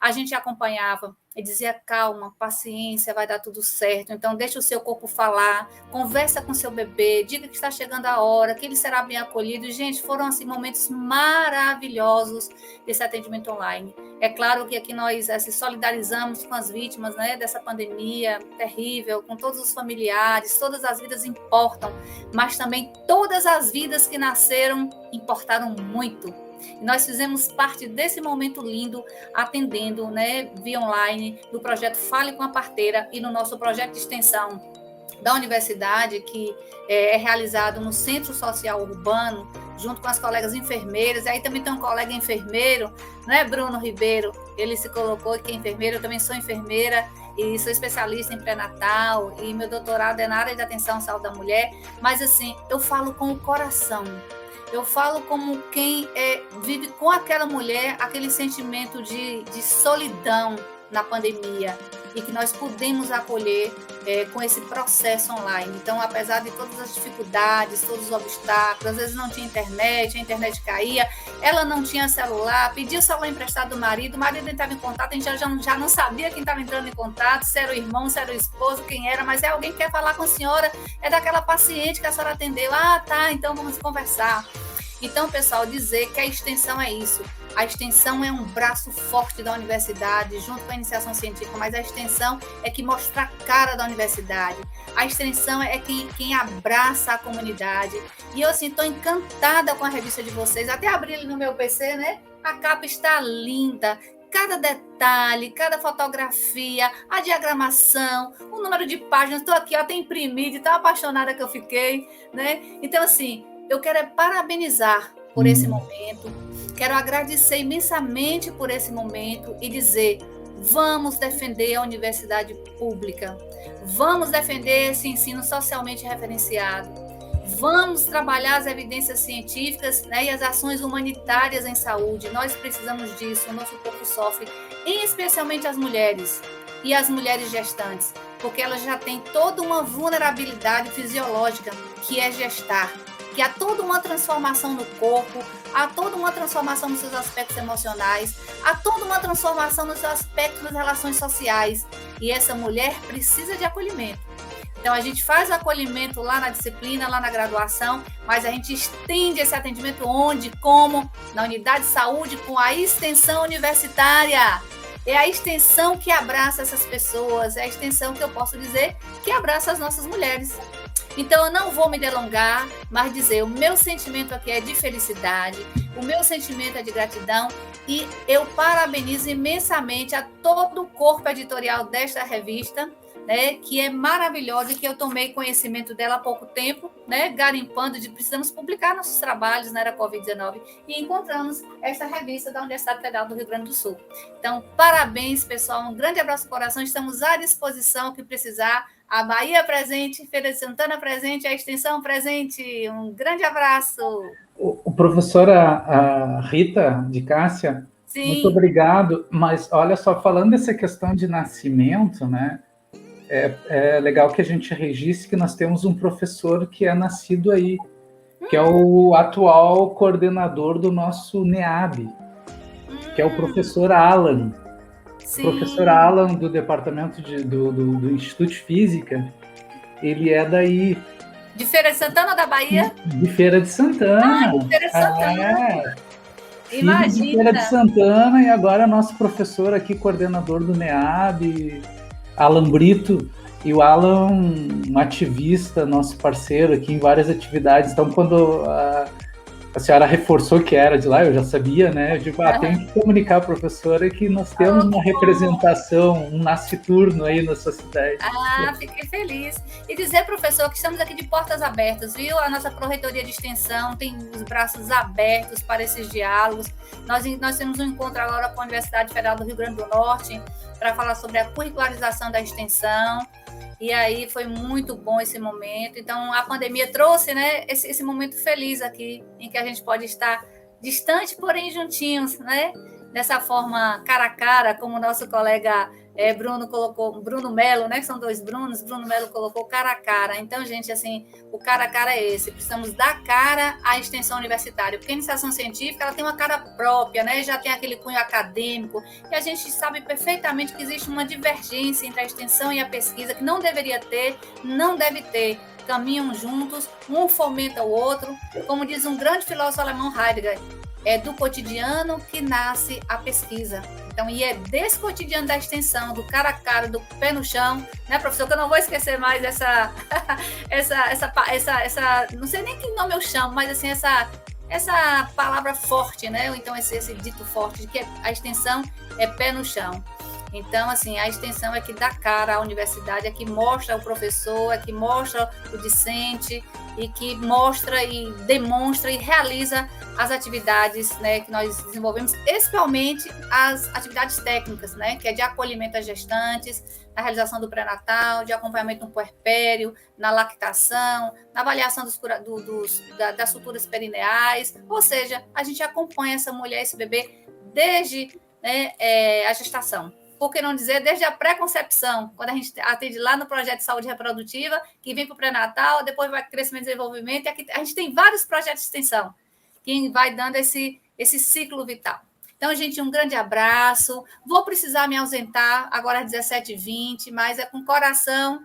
a gente acompanhava e dizia, calma, paciência, vai dar tudo certo. Então, deixa o seu corpo falar, conversa com seu bebê, diga que está chegando a hora, que ele será bem acolhido. E, gente, foram assim, momentos maravilhosos desse atendimento online. É claro que aqui nós se solidarizamos com as vítimas, né, dessa pandemia terrível, com todos os familiares, todas as vidas importam, mas também todas as vidas que nasceram importaram muito. E nós fizemos parte desse momento lindo, atendendo, né, via online, no projeto Fale com a Parteira e no nosso projeto de extensão da universidade, que é realizado no Centro Social Urbano, junto com as colegas enfermeiras. E aí também tem um colega enfermeiro, né, Bruno Ribeiro, ele se colocou que é enfermeiro, eu também sou enfermeira e sou especialista em pré-natal, e meu doutorado é na área de atenção à saúde da mulher, mas assim, eu falo com o coração. Eu falo como quem vive com aquela mulher, aquele sentimento de solidão na pandemia, e que nós pudemos acolher com esse processo online. Então, apesar de todas as dificuldades, todos os obstáculos, às vezes não tinha internet, a internet caía, ela não tinha celular, pedia o celular emprestado do marido, o marido entrava em contato, a gente já não sabia quem estava entrando em contato, se era o irmão, se era o esposo, quem era, mas é alguém que quer falar com a senhora, é daquela paciente que a senhora atendeu. Ah, tá, então vamos conversar. Então, pessoal, dizer que a extensão é isso. A extensão é um braço forte da universidade, junto com a iniciação científica, mas a extensão é que mostra a cara da universidade. A extensão é quem abraça a comunidade. E eu, assim, estou encantada com a revista de vocês. Até abri ele no meu PC, né? A capa está linda. Cada detalhe, cada fotografia, a diagramação, o número de páginas. Estou aqui, até imprimido, tão apaixonada que eu fiquei, né? Então, assim, eu quero parabenizar por esse momento, quero agradecer imensamente por esse momento e dizer, vamos defender a universidade pública, vamos defender esse ensino socialmente referenciado, vamos trabalhar as evidências científicas, né, e as ações humanitárias em saúde. Nós precisamos disso, o nosso corpo sofre, e especialmente as mulheres e as mulheres gestantes, porque elas já têm toda uma vulnerabilidade fisiológica que é gestar, que há toda uma transformação no corpo, há toda uma transformação nos seus aspectos emocionais, há toda uma transformação nos seus aspectos das relações sociais. E essa mulher precisa de acolhimento. Então, a gente faz o acolhimento lá na disciplina, lá na graduação, mas a gente estende esse atendimento onde? Como? Na unidade de saúde, com a extensão universitária. É a extensão que abraça essas pessoas, é a extensão que eu posso dizer que abraça as nossas mulheres. Então, eu não vou me delongar, mas dizer, o meu sentimento aqui é de felicidade, o meu sentimento é de gratidão, e eu parabenizo imensamente a todo o corpo editorial desta revista, né, que é maravilhosa e que eu tomei conhecimento dela há pouco tempo, né, garimpando de precisamos publicar nossos trabalhos na era Covid-19 e encontramos esta revista da Universidade Federal do Rio Grande do Sul. Então, parabéns, pessoal, um grande abraço no coração, estamos à disposição que precisar, a Bahia presente, Feira de Santana presente, a Extensão presente, um grande abraço. O professora a Rita de Cássia, Sim. Muito obrigado, mas olha só, falando dessa questão de nascimento, né, é legal que a gente registre que nós temos um professor que é nascido aí, que é o atual coordenador do nosso NEAB, que é o professor Alan. Sim. Professor Alan, do departamento do Instituto de Física, ele é daí. De Feira de Santana, da Bahia? De Feira de Santana. De Feira de Santana. Imagina. De Feira de Santana, e agora nosso professor aqui, coordenador do NEAB, Alan Brito, e o Alan, um ativista, nosso parceiro aqui em várias atividades. Então, quando a senhora reforçou que era de lá, eu já sabia, né? Eu digo, tem que comunicar à professora que nós temos uma representação, um nasciturno aí na sua cidade. Fiquei feliz. E dizer, professor, que estamos aqui de portas abertas, viu? A nossa Pró-Reitoria de Extensão tem os braços abertos para esses diálogos. Nós temos um encontro agora com a Universidade Federal do Rio Grande do Norte para falar sobre a curricularização da extensão. E aí foi muito bom esse momento. Então, a pandemia trouxe, né, esse momento feliz aqui, em que a gente pode estar distante, porém juntinhos, né? Dessa forma cara a cara, como o nosso colega Bruno colocou, Bruno Melo, né? Que são dois Brunos, Bruno Melo colocou cara a cara. Então, gente, assim, o cara a cara é esse. Precisamos dar cara à extensão universitária, porque a iniciação científica ela tem uma cara própria, né? Já tem aquele cunho acadêmico, e a gente sabe perfeitamente que existe uma divergência entre a extensão e a pesquisa, que não deveria ter, não deve ter. Caminham juntos, um fomenta o outro. Como diz um grande filósofo alemão, Heidegger, é do cotidiano que nasce a pesquisa. Então, e é desse cotidiano da extensão, do cara a cara, do pé no chão, né, professor? Que eu não vou esquecer mais essa não sei nem que nome eu chamo, mas assim, essa palavra forte, né? Ou então esse dito forte, de que a extensão é pé no chão. Então, assim, a extensão é que dá cara à universidade, é que mostra o professor, é que mostra o discente, e que mostra e demonstra e realiza as atividades, né, que nós desenvolvemos, especialmente as atividades técnicas, né, que é de acolhimento às gestantes, na realização do pré-natal, de acompanhamento no puerpério, na lactação, na avaliação das suturas perineais, ou seja, a gente acompanha essa mulher, esse bebê, desde, né, a gestação. Por que não dizer desde a pré-concepção, quando a gente atende lá no projeto de saúde reprodutiva, que vem para o pré-natal, depois vai para crescimento e desenvolvimento, e aqui a gente tem vários projetos de extensão, que vai dando esse ciclo vital. Então, gente, um grande abraço. Vou precisar me ausentar agora às 17h20, mas é com o coração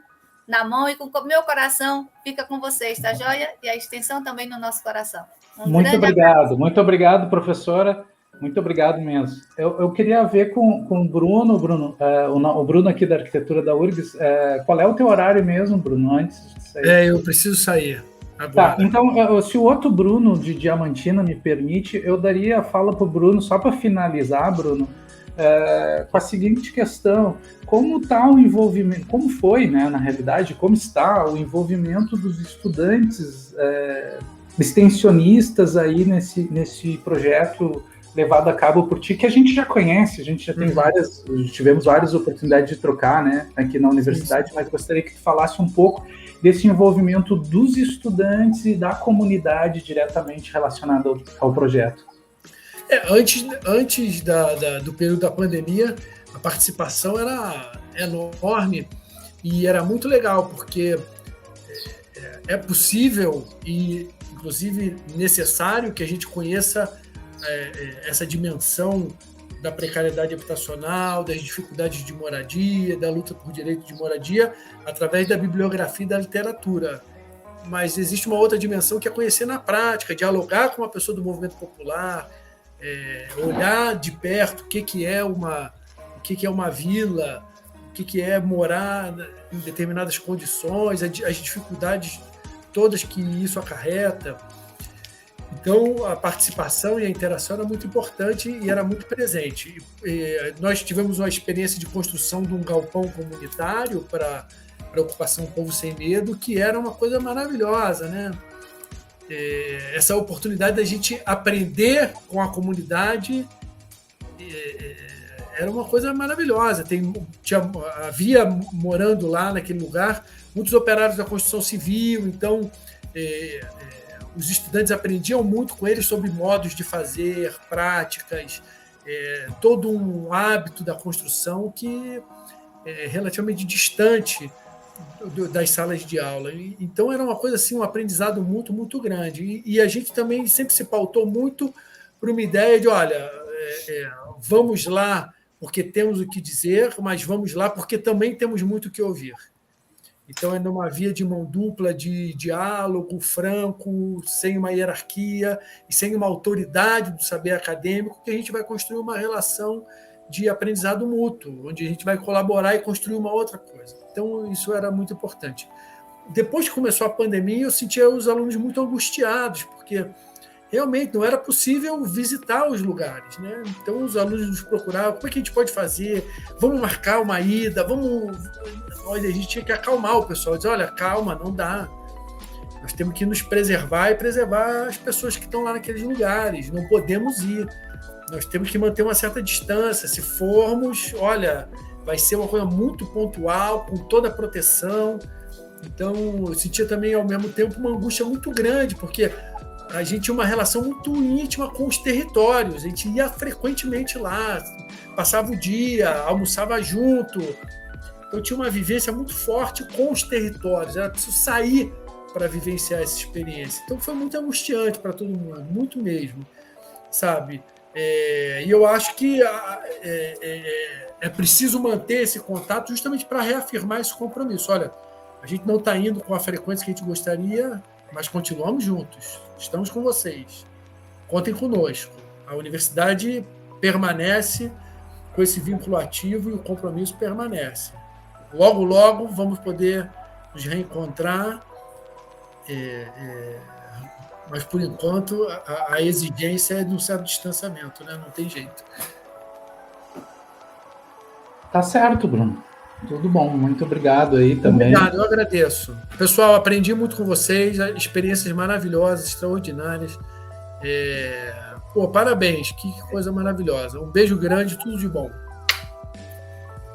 na mão e com o meu coração fica com vocês, tá joia? E a extensão também no nosso coração. Muito obrigado, professora. Muito obrigado mesmo. Eu queria ver com o Bruno, o Bruno aqui da arquitetura da URGS, qual é o teu horário mesmo, Bruno, antes de sair? Eu preciso sair agora. Tá, então, se o outro Bruno de Diamantina me permite, eu daria a fala para o Bruno, só para finalizar, Bruno, com a seguinte questão: como está o envolvimento, como foi, né, na realidade, como está o envolvimento dos estudantes extensionistas aí nesse projeto levado a cabo por ti, que a gente já conhece, a gente já tem tivemos várias oportunidades de trocar, né, aqui na universidade, mas gostaria que tu falasse um pouco desse envolvimento dos estudantes e da comunidade diretamente relacionada ao projeto. Antes do período da pandemia, a participação era enorme e era muito legal, porque é possível e, inclusive, necessário que a gente conheça essa dimensão da precariedade habitacional, das dificuldades de moradia, da luta por direito de moradia, através da bibliografia e da literatura. Mas existe uma outra dimensão que é conhecer na prática, dialogar com uma pessoa do movimento popular, olhar de perto o que é uma vila, o que é morar em determinadas condições, as dificuldades todas que isso acarreta. Então, a participação e a interação era muito importante e era muito presente. Nós tivemos uma experiência de construção de um galpão comunitário para a ocupação Povo Sem Medo, que era uma coisa maravilhosa, né? Essa oportunidade da gente aprender com a comunidade era uma coisa maravilhosa. Havia, morando lá naquele lugar, muitos operários da construção civil, então os estudantes aprendiam muito com eles sobre modos de fazer, práticas, todo um hábito da construção que é relativamente distante das salas de aula. Então era uma coisa assim, um aprendizado muito, muito grande. E a gente também sempre se pautou muito por uma ideia de, olha, vamos lá porque temos o que dizer, mas vamos lá porque também temos muito o que ouvir. Então é numa via de mão dupla, de diálogo franco, sem uma hierarquia e sem uma autoridade do saber acadêmico, que a gente vai construir uma relação de aprendizado mútuo, onde a gente vai colaborar e construir uma outra coisa. Então, isso era muito importante. Depois que começou a pandemia, eu sentia os alunos muito angustiados, porque realmente não era possível visitar os lugares, né? Então, os alunos nos procuravam, como é que a gente pode fazer? Vamos marcar uma ida, Olha, a gente tinha que acalmar o pessoal, dizer, olha, calma, não dá. Nós temos que nos preservar e preservar as pessoas que estão lá naqueles lugares, não podemos ir. Nós temos que manter uma certa distância. Se formos, olha, vai ser uma coisa muito pontual, com toda a proteção. Então, eu sentia também, ao mesmo tempo, uma angústia muito grande, porque a gente tinha uma relação muito íntima com os territórios. A gente ia frequentemente lá, passava o dia, almoçava junto. Então, tinha uma vivência muito forte com os territórios. Era preciso sair para vivenciar essa experiência. Então, foi muito angustiante para todo mundo, muito mesmo, sabe? E eu acho que é preciso manter esse contato justamente para reafirmar esse compromisso. Olha, a gente não está indo com a frequência que a gente gostaria, mas continuamos juntos. Estamos com vocês. Contem conosco. A universidade permanece com esse vínculo ativo e o compromisso permanece. Logo, logo, vamos poder nos reencontrar. Mas, por enquanto, a exigência é de um certo distanciamento, né? Não tem jeito. Tá certo, Bruno. Tudo bom. Muito obrigado aí também. Obrigado, eu agradeço. Pessoal, aprendi muito com vocês, experiências maravilhosas, extraordinárias. Parabéns, que coisa maravilhosa. Um beijo grande, tudo de bom.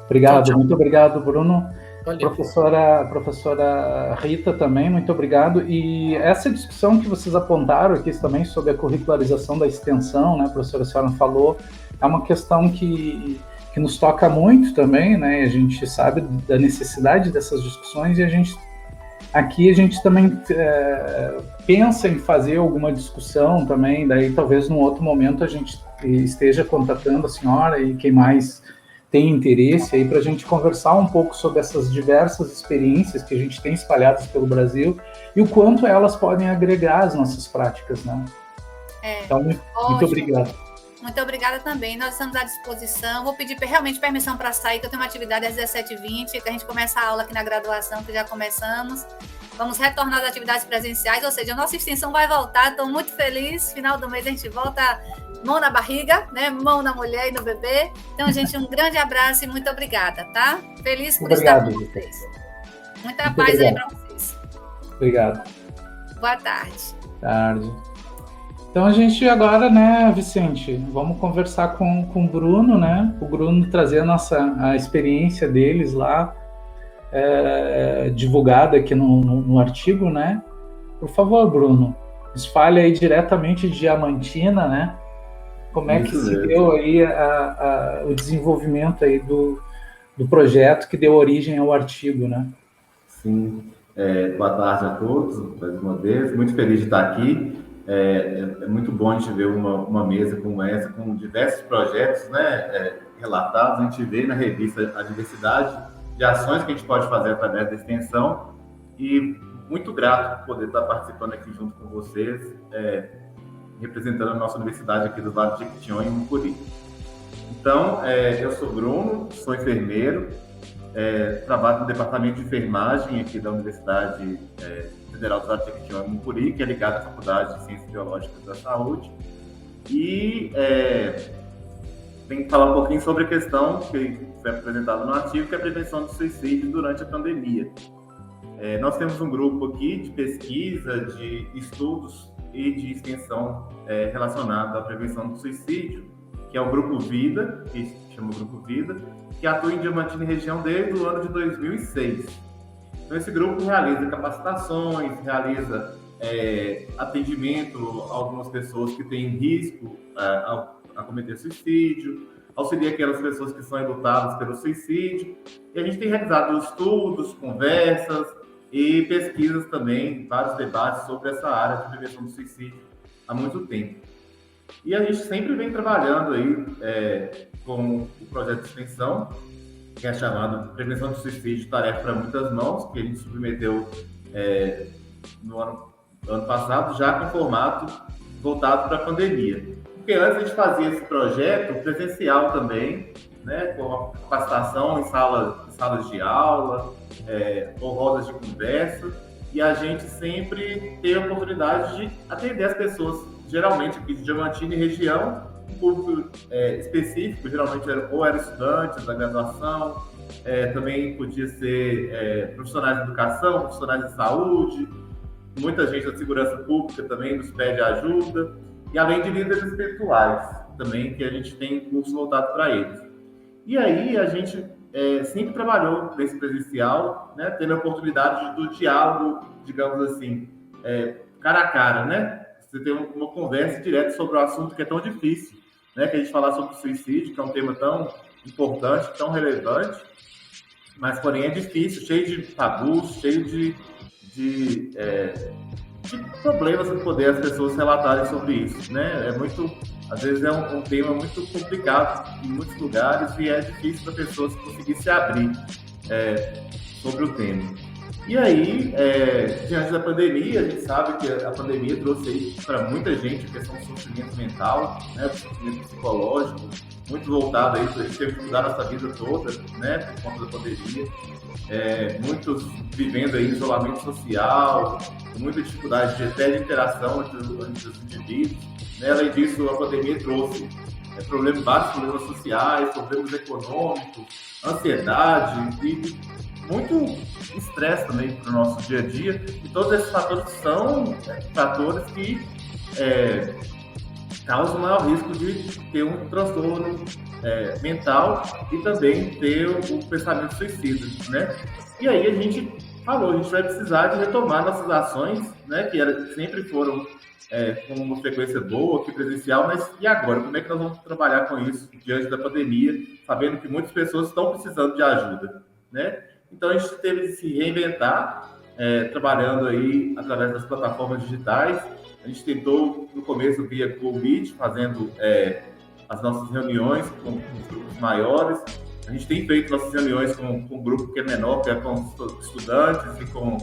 Obrigado, tchau, tchau. Muito obrigado, Bruno. Valeu. Professora Rita também, muito obrigado. E essa discussão que vocês apontaram aqui também sobre a curricularização da extensão, né, a professora Senhora falou, é uma questão que nos toca muito também, né, a gente sabe da necessidade dessas discussões e a gente também pensa em fazer alguma discussão também, daí talvez num outro momento a gente esteja contatando a senhora e quem mais tem interesse aí para a gente conversar um pouco sobre essas diversas experiências que a gente tem espalhadas pelo Brasil e o quanto elas podem agregar às nossas práticas, né? Então, muito obrigado. Muito obrigada também. Nós estamos à disposição. Vou pedir realmente permissão para sair, que eu tenho uma atividade às 17h20, que a gente começa a aula aqui na graduação, que já começamos. Vamos retornar às atividades presenciais, ou seja, a nossa extensão vai voltar. Estou muito feliz. Final do mês a gente volta mão na barriga, né? Mão na mulher e no bebê. Então, gente, um grande abraço e muito obrigada, tá? Feliz por estar com vocês. Muita paz aí para vocês. Obrigado. Boa tarde. Tarde. Então, a gente agora, né, Vicente, vamos conversar com o Bruno, né? O Bruno trazer a experiência deles lá, divulgada aqui no artigo, né? Por favor, Bruno, espalhe aí diretamente de Diamantina, né? Como é que se deu aí o desenvolvimento aí do projeto que deu origem ao artigo, né? Sim. Boa tarde a todos, mais uma vez. Muito feliz de estar aqui. É muito bom a gente ver uma mesa como essa, com diversos projetos, né, relatados. A gente vê na revista a diversidade de ações que a gente pode fazer através da extensão e muito grato por poder estar participando aqui junto com vocês, representando a nossa universidade aqui do lado de Jequitinhonha, em Mucuri. Então, eu sou Bruno, sou enfermeiro, trabalho no departamento de enfermagem aqui da Universidade Federal do Estado de Jequitinhonha, Mucuri, que é ligado à Faculdade de Ciências Biológicas da Saúde. E vem falar um pouquinho sobre a questão que foi apresentada no artigo, que é a prevenção do suicídio durante a pandemia. Nós temos um grupo aqui de pesquisa, de estudos e de extensão relacionado à prevenção do suicídio, que é o Grupo Vida, que se chama Grupo Vida, que atua em Diamantina e região desde o ano de 2006. Então, esse grupo realiza capacitações, realiza atendimento a algumas pessoas que têm risco a cometer suicídio, auxilia aquelas pessoas que são enlutadas pelo suicídio. E a gente tem realizado estudos, conversas e pesquisas também, vários debates sobre essa área de prevenção do suicídio há muito tempo. E a gente sempre vem trabalhando aí com o projeto de extensão, que é chamado Prevenção do Suicídio, Tarefa para Muitas Mãos, que a gente submeteu no ano passado, já com formato voltado para a pandemia. Porque antes a gente fazia esse projeto presencial também, né, com a capacitação em salas de aula, ou rodas de conversa, e a gente sempre tem a oportunidade de atender as pessoas, geralmente aqui de Diamantina e região, um público específico, geralmente eram estudantes da graduação, também podia ser profissionais de educação, profissionais de saúde, muita gente da segurança pública também nos pede ajuda, e além de líderes espirituais também, que a gente tem curso voltado para eles. E aí a gente sempre trabalhou nesse presencial, né, tendo a oportunidade do diálogo, digamos assim, cara a cara, né? Você tem uma conversa direta sobre o assunto que é tão difícil, né? Que a gente falar sobre o suicídio, que é um tema tão importante, tão relevante, mas porém é difícil, cheio de tabus, cheio de problemas para poder as pessoas relatarem sobre isso, né? Às vezes é um tema muito complicado em muitos lugares e é difícil para pessoas conseguir se abrir sobre o tema. E aí, diante da pandemia, a gente sabe que a pandemia trouxe aí para muita gente a questão do sofrimento mental, né, do sofrimento psicológico, muito voltado aí, a gente teve que mudar nossa vida toda, né, por conta da pandemia. Muitos vivendo aí isolamento social, com muita dificuldade de interação entre os indivíduos. Né? Além disso, a pandemia trouxe vários problemas sociais, problemas econômicos, ansiedade e muito estresse também para o nosso dia a dia. E todos esses fatores são fatores que causam maior risco de ter um transtorno mental e também ter o pensamento suicida, né? E aí a gente vai precisar de retomar nossas ações, né? Que sempre foram com uma frequência boa, aqui presencial, mas e agora? Como é que nós vamos trabalhar com isso diante da pandemia, sabendo que muitas pessoas estão precisando de ajuda, né? Então a gente teve de se reinventar, trabalhando aí através das plataformas digitais. A gente tentou, no começo, via Google Meet, fazendo as nossas reuniões com os grupos maiores. A gente tem feito nossas reuniões com um grupo que é menor, que é com estudantes e com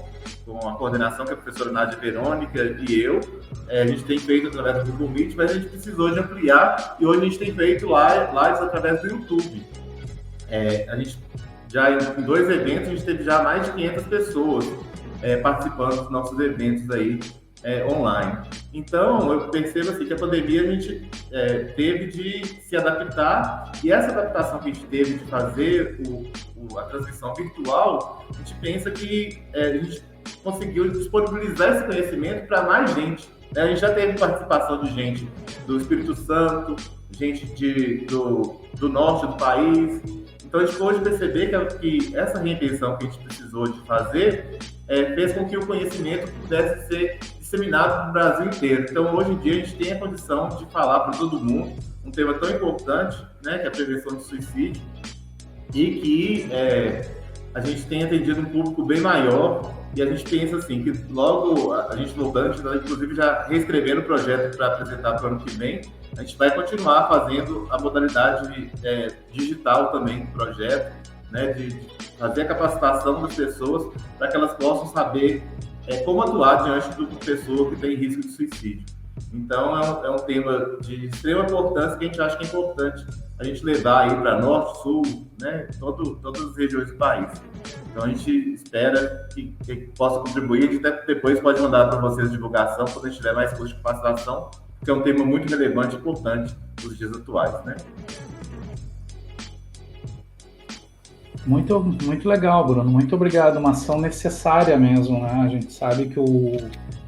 a coordenação, que é a professora Nádia Verônica e eu. A gente tem feito através do Google Meet, mas a gente precisou de ampliar e hoje a gente tem feito lives através do YouTube. A gente já em 2 eventos, a gente teve já mais de 500 pessoas participando dos nossos eventos aí online. Então, eu percebo assim, que a pandemia a gente teve de se adaptar, e essa adaptação que a gente teve de fazer a transmissão virtual, a gente pensa que a gente conseguiu disponibilizar esse conhecimento para mais gente. A gente já teve participação de gente do Espírito Santo, gente do norte do país. Então, a gente pôde perceber que essa reinvenção que a gente precisou de fazer fez com que o conhecimento pudesse ser disseminado no Brasil inteiro. Então, hoje em dia, a gente tem a condição de falar para todo mundo um tema tão importante, né, que é a prevenção do suicídio, e que a gente tem atendido um público bem maior, e a gente pensa assim, que logo a gente voltando, a gente está inclusive já reescrevendo o projeto para apresentar para o ano que vem, a gente vai continuar fazendo a modalidade digital também do projeto, né, de fazer a capacitação das pessoas para que elas possam saber como atuar diante de uma pessoa que tem risco de suicídio. Então, é um tema de extrema importância que a gente acha que é importante a gente levar aí para norte, sul, né, todas as regiões do país. Então, a gente espera que possa contribuir. A gente até depois pode mandar para vocês a divulgação quando a gente tiver mais curso de capacitação, que é um tema muito relevante e importante nos dias atuais, né? Muito, muito legal, Bruno. Muito obrigado. Uma ação necessária mesmo, né? A gente sabe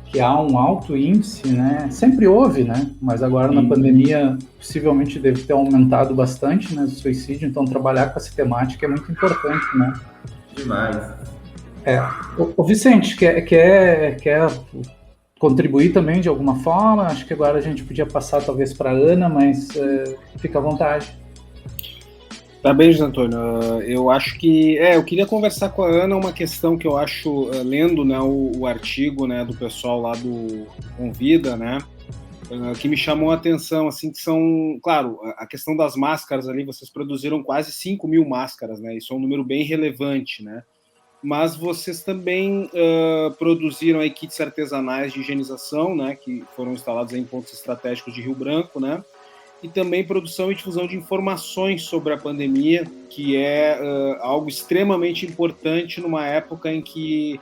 que há um alto índice, né? Sempre houve, né? Mas agora na pandemia possivelmente deve ter aumentado bastante, né? O suicídio. Então trabalhar com essa temática é muito importante, né? Demais. O Vicente, quer contribuir também de alguma forma? Acho que agora a gente podia passar talvez para a Ana, mas fica à vontade. Tá bem, José Antônio. Eu acho que... eu queria conversar com a Ana uma questão que eu acho, lendo, né, o artigo, né, do pessoal lá do Convida, né, que me chamou a atenção, assim, que são... Claro, a questão das máscaras ali, vocês produziram quase 5.000 máscaras, né, isso é um número bem relevante, né, mas vocês também produziram aí kits artesanais de higienização, né, que foram instalados em pontos estratégicos de Rio Branco, né, e também produção e difusão de informações sobre a pandemia, que é algo extremamente importante numa época em que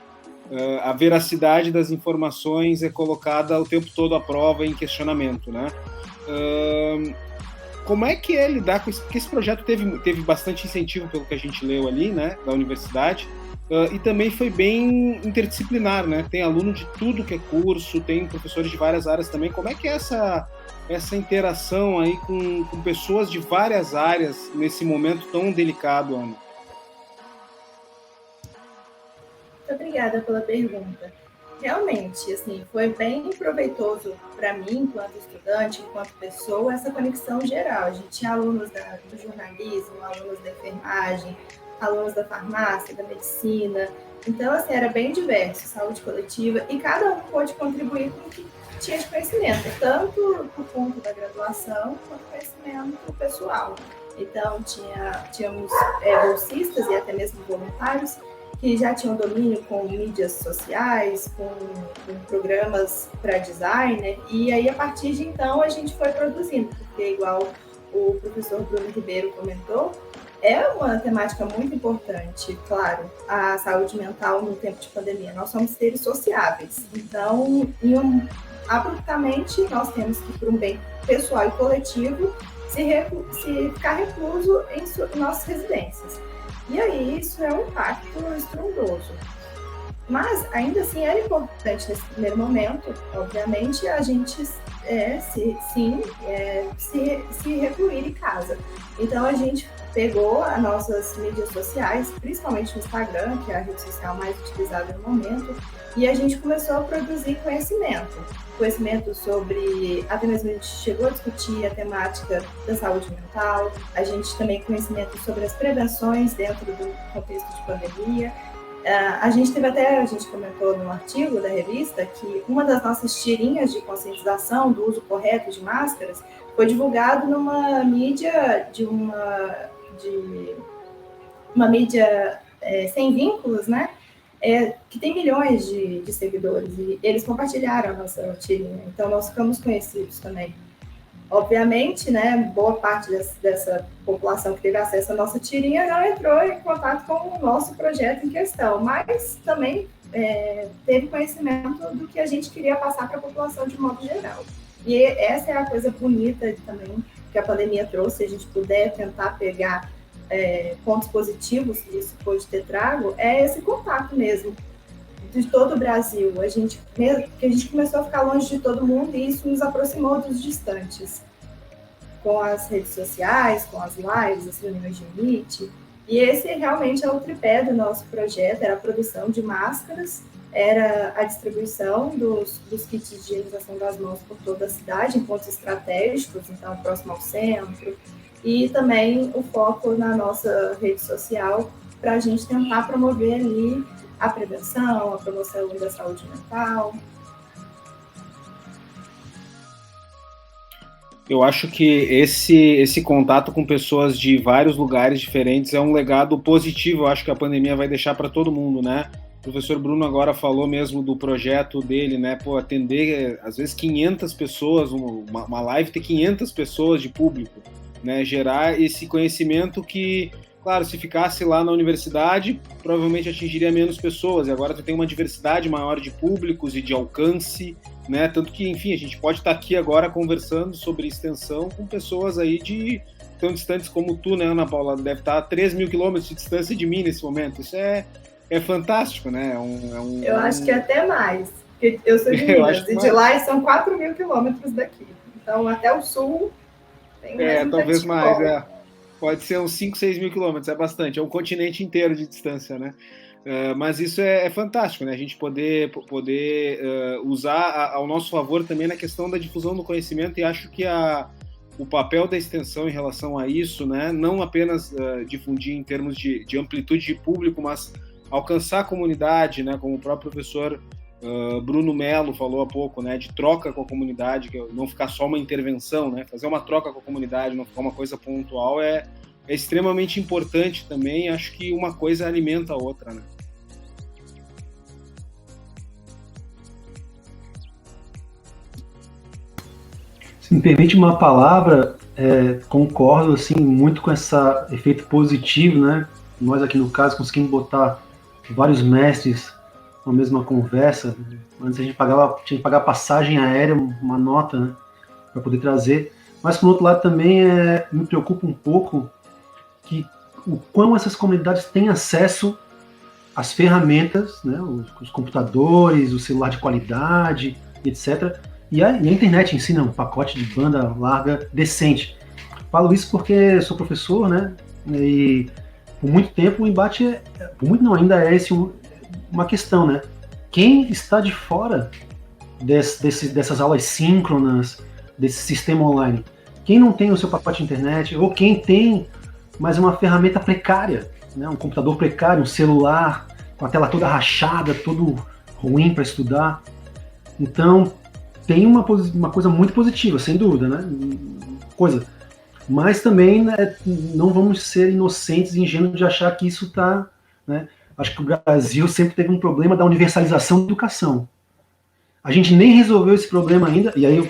a veracidade das informações é colocada o tempo todo à prova e em questionamento, né? Como é que é lidar com isso? Porque esse projeto teve bastante incentivo, pelo que a gente leu ali, né, da universidade, e também foi bem interdisciplinar, né? Tem aluno de tudo que é curso, tem professores de várias áreas também. Como é que é essa interação aí com pessoas de várias áreas nesse momento tão delicado, Ana? Muito obrigada pela pergunta. Realmente, assim, foi bem proveitoso para mim, enquanto estudante, enquanto pessoa, essa conexão geral. A gente tinha alunos do jornalismo, alunos da enfermagem, alunos da farmácia, da medicina. Então, assim, era bem diverso, saúde coletiva, e cada um pôde contribuir com o que tinha de conhecimento, tanto por conta da graduação, quanto conhecimento pessoal. Então, tínhamos bolsistas e até mesmo voluntários que já tinham domínio com mídias sociais, com programas para designer, e aí, a partir de então, a gente foi produzindo, porque, igual o professor Bruno Ribeiro comentou, é uma temática muito importante, claro, a saúde mental no tempo de pandemia. Nós somos seres sociáveis, então, abruptamente, nós temos que, por um bem pessoal e coletivo, se ficar recluso em nossas residências. E aí, isso é um impacto estrondoso. Mas, ainda assim, era importante nesse primeiro momento, obviamente, a gente se recluir em casa. Então, a gente pegou as nossas mídias sociais, principalmente o Instagram, que é a rede social mais utilizada no momento, e a gente começou a produzir conhecimento sobre, até mesmo a gente chegou a discutir a temática da saúde mental, a gente também conhecimento sobre as prevenções dentro do contexto de pandemia. A gente comentou no artigo da revista que uma das nossas tirinhas de conscientização do uso correto de máscaras foi divulgado numa mídia uma mídia sem vínculos, né? Que tem milhões de seguidores, e eles compartilharam a nossa tirinha, então nós ficamos conhecidos também. Obviamente, né, boa parte dessa população que teve acesso à nossa tirinha não entrou em contato com o nosso projeto em questão, mas também teve conhecimento do que a gente queria passar para a população de modo geral. E essa é a coisa bonita também que a pandemia trouxe. Se a gente puder tentar pegar pontos positivos que isso pode ter trago, é esse contato mesmo de todo o Brasil. A gente começou a ficar longe de todo mundo, e isso nos aproximou dos distantes, com as redes sociais, com as lives, as reuniões de Meet. E esse realmente é o tripé do nosso projeto: era a produção de máscaras, era a distribuição dos kits de higienização das mãos por toda a cidade, em pontos estratégicos, então próximo ao centro, e também o foco na nossa rede social para a gente tentar promover ali a prevenção, a promoção da saúde mental. Eu acho que esse contato com pessoas de vários lugares diferentes é um legado positivo. Eu acho que a pandemia vai deixar para todo mundo, né? O professor Bruno agora falou mesmo do projeto dele, né? Pô, atender, às vezes, 500 pessoas, uma live ter 500 pessoas de público, né? Gerar esse conhecimento que, claro, se ficasse lá na universidade, provavelmente atingiria menos pessoas. E agora tu tem uma diversidade maior de públicos e de alcance, né? Tanto que, enfim, a gente pode estar aqui agora conversando sobre extensão com pessoas aí tão distantes como tu, né, Ana Paula? Deve estar a 3.000 quilômetros de distância de mim nesse momento. Isso é fantástico, né? Eu acho que até mais. Porque eu sou de Minas, e de lá são 4.000 quilômetros daqui. Então, até o sul tem mais talvez mais. Pode ser uns 5, 6 mil quilômetros, é bastante. É um continente inteiro de distância, né? Mas isso é fantástico, né? A gente poder usar ao nosso favor também na questão da difusão do conhecimento, e acho que o papel da extensão em relação a isso, né? Não apenas difundir em termos de amplitude de público, mas alcançar a comunidade, né? Como o próprio professor Bruno Melo falou há pouco, né? De troca com a comunidade, que não ficar só uma intervenção, né? Fazer uma troca com a comunidade, não ficar uma coisa pontual, é extremamente importante também. Acho que uma coisa alimenta a outra, né? Se me permite uma palavra, concordo assim, muito com esse efeito positivo, né? Nós aqui no caso conseguimos botar vários mestres na mesma conversa. Antes a gente tinha que pagar passagem aérea, uma nota, né, para poder trazer. Mas por outro lado também me preocupa um pouco que o quão essas comunidades têm acesso às ferramentas, né, os computadores, o celular de qualidade, etc. E a internet em si, né, um pacote de banda larga decente. Falo isso porque sou professor, né, e por muito tempo o embate, ainda é uma questão, né? Quem está de fora dessas aulas síncronas, desse sistema online? Quem não tem o seu pacote de internet, ou quem tem, mas uma ferramenta precária, né? Um computador precário, um celular com a tela toda rachada, todo ruim para estudar. Então, tem uma coisa muito positiva, sem dúvida, né? Mas também, né, não vamos ser inocentes e ingênuos de achar que isso está, né? Acho que o Brasil sempre teve um problema da universalização da educação. A gente nem resolveu esse problema ainda, e aí eu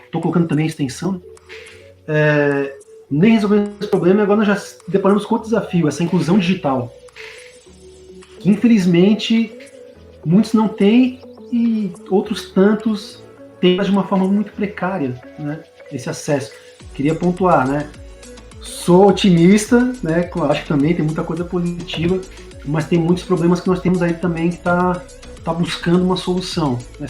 estou colocando também a extensão, nem resolveu esse problema, e agora nós já deparamos com outro desafio, essa inclusão digital, que infelizmente muitos não têm e outros tantos têm, mas de uma forma muito precária, né, esse acesso. Queria pontuar, né? Sou otimista, né? Acho que também tem muita coisa positiva, mas tem muitos problemas que nós temos aí também que tá buscando uma solução. Né?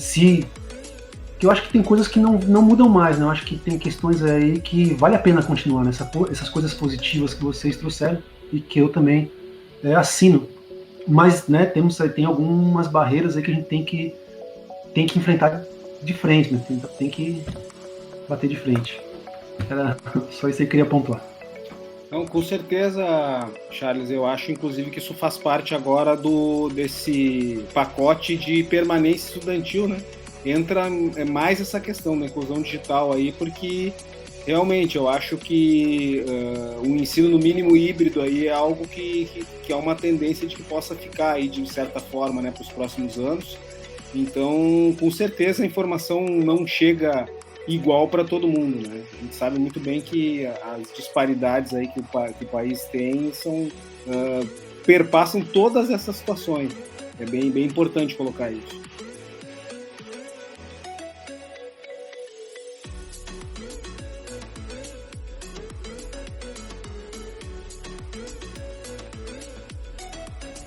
Que eu acho que tem coisas que não mudam mais, né? Eu acho que tem questões aí que vale a pena continuar, né? Essas coisas positivas que vocês trouxeram e que eu também assino. Mas, né, tem algumas barreiras aí que a gente tem que enfrentar de frente, né? Tem que bater de frente. Era só isso aí que eu queria pontuar. Não, com certeza, Charles, eu acho inclusive que isso faz parte agora desse pacote de permanência estudantil, né? Entra mais essa questão da inclusão digital aí, porque realmente eu acho que o ensino no mínimo híbrido aí é algo que é uma tendência de que possa ficar aí de certa forma, né, para os próximos anos. Então, com certeza a informação não chega igual para todo mundo, né? A gente sabe muito bem que as disparidades aí que o país tem perpassam todas essas situações. É bem importante colocar isso.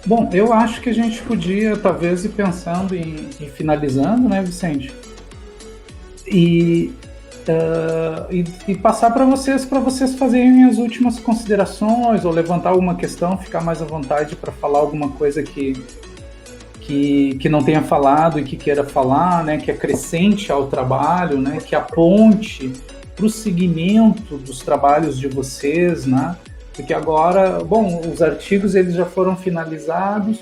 Bom, eu acho que a gente podia talvez ir pensando em finalizando, né, Vicente? E passar para vocês fazerem as últimas considerações ou levantar alguma questão, ficar mais à vontade para falar alguma coisa que não tenha falado e que queira falar, né, que acrescente ao trabalho, né, que aponte para o seguimento dos trabalhos de vocês, né, porque agora, bom, os artigos eles já foram finalizados,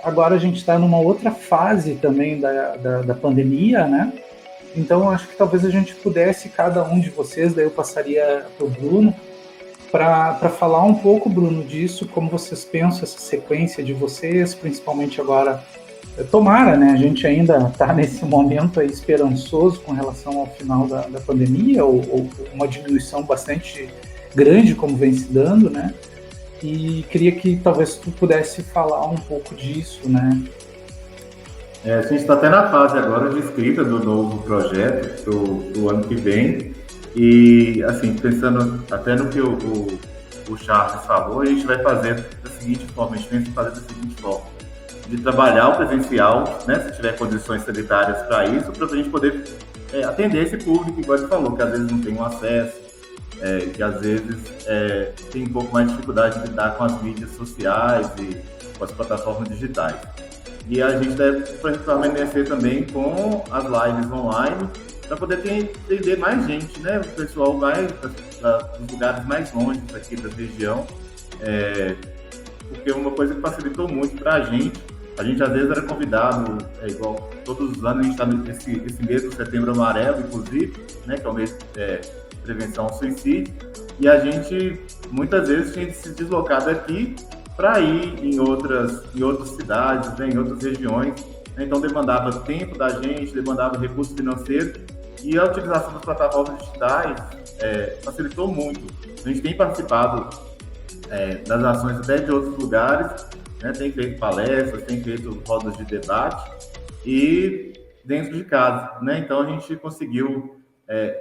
agora a gente está numa outra fase também da pandemia, né. Então, acho que talvez a gente pudesse, cada um de vocês, daí eu passaria para o Bruno, para falar um pouco, Bruno, disso, como vocês pensam essa sequência de vocês, principalmente agora. Tomara, né? A gente ainda está nesse momento aí esperançoso com relação ao final da pandemia, ou uma diminuição bastante grande, como vem se dando, né? E queria que talvez tu pudesse falar um pouco disso, né? A gente está até na fase agora de escrita do novo projeto do ano que vem. E, assim, pensando até no que o Charles falou, a gente vai fazer da seguinte forma, a gente pensa em fazer da seguinte forma, de trabalhar o presencial, né, se tiver condições sanitárias para isso, para a gente poder atender esse público, igual você falou, que às vezes não tem um acesso, que às vezes tem um pouco mais de dificuldade de lidar com as mídias sociais e com as plataformas digitais. E a gente deve permanecer também com as lives online, para poder entender mais gente, né? O pessoal vai para os lugares mais longe aqui da região, porque uma coisa que facilitou muito para a gente às vezes era convidado, igual todos os anos, a gente está nesse mês do Setembro Amarelo, inclusive, né? Que é o mês de prevenção ao suicídio, e a gente muitas vezes tinha de se deslocar daqui para ir em outras cidades, né? Em outras regiões, né? Então demandava tempo da gente, demandava recurso financeiro. E a utilização das plataformas digitais facilitou muito. A gente tem participado das ações até de outros lugares, né? Tem feito palestras, tem feito rodas de debate e dentro de casa, né? Então a gente conseguiu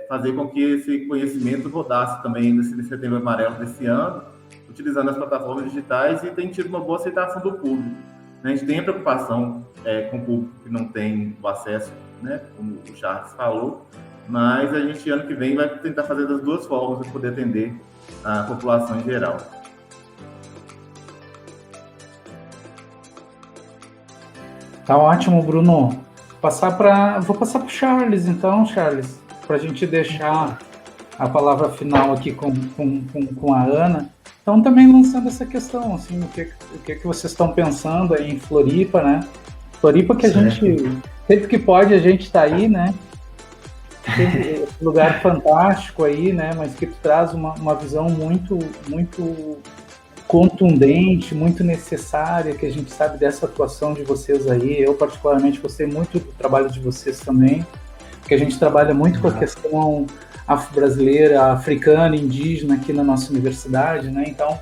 fazer com que esse conhecimento rodasse também nesse Setembro Amarelo desse ano, utilizando as plataformas digitais, e tem tido uma boa aceitação do público. A gente tem a preocupação com o público que não tem o acesso, né, como o Charles falou, mas a gente, ano que vem, vai tentar fazer das duas formas para poder atender a população em geral. Tá ótimo, Bruno. Vou passar para o Charles, então, Charles, para a gente deixar a palavra final aqui com a Ana. Então, também lançando essa questão, assim, o que vocês estão pensando aí em Floripa, né? Floripa que a gente, sempre que pode, a gente está aí, né? Tem esse lugar fantástico aí, né? Mas que traz uma visão muito, muito contundente, muito necessária, que a gente sabe dessa atuação de vocês aí. Eu, particularmente, gostei muito do trabalho de vocês também, porque a gente trabalha muito com a questão afro-brasileira, africana, indígena aqui na nossa universidade, né? Então,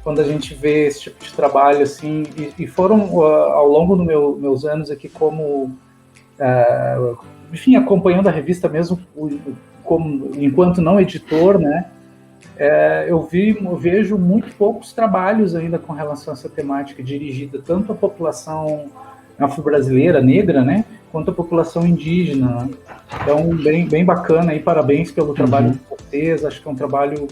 quando a gente vê esse tipo de trabalho, assim, e foram, ao longo dos meus anos aqui como, enfim, acompanhando a revista mesmo, enquanto não editor, né, eu vejo muito poucos trabalhos ainda com relação a essa temática, dirigida tanto à população afro-brasileira, negra, né, quanto à população indígena, né? Então, bem bacana, e parabéns pelo trabalho de vocês, acho que é um trabalho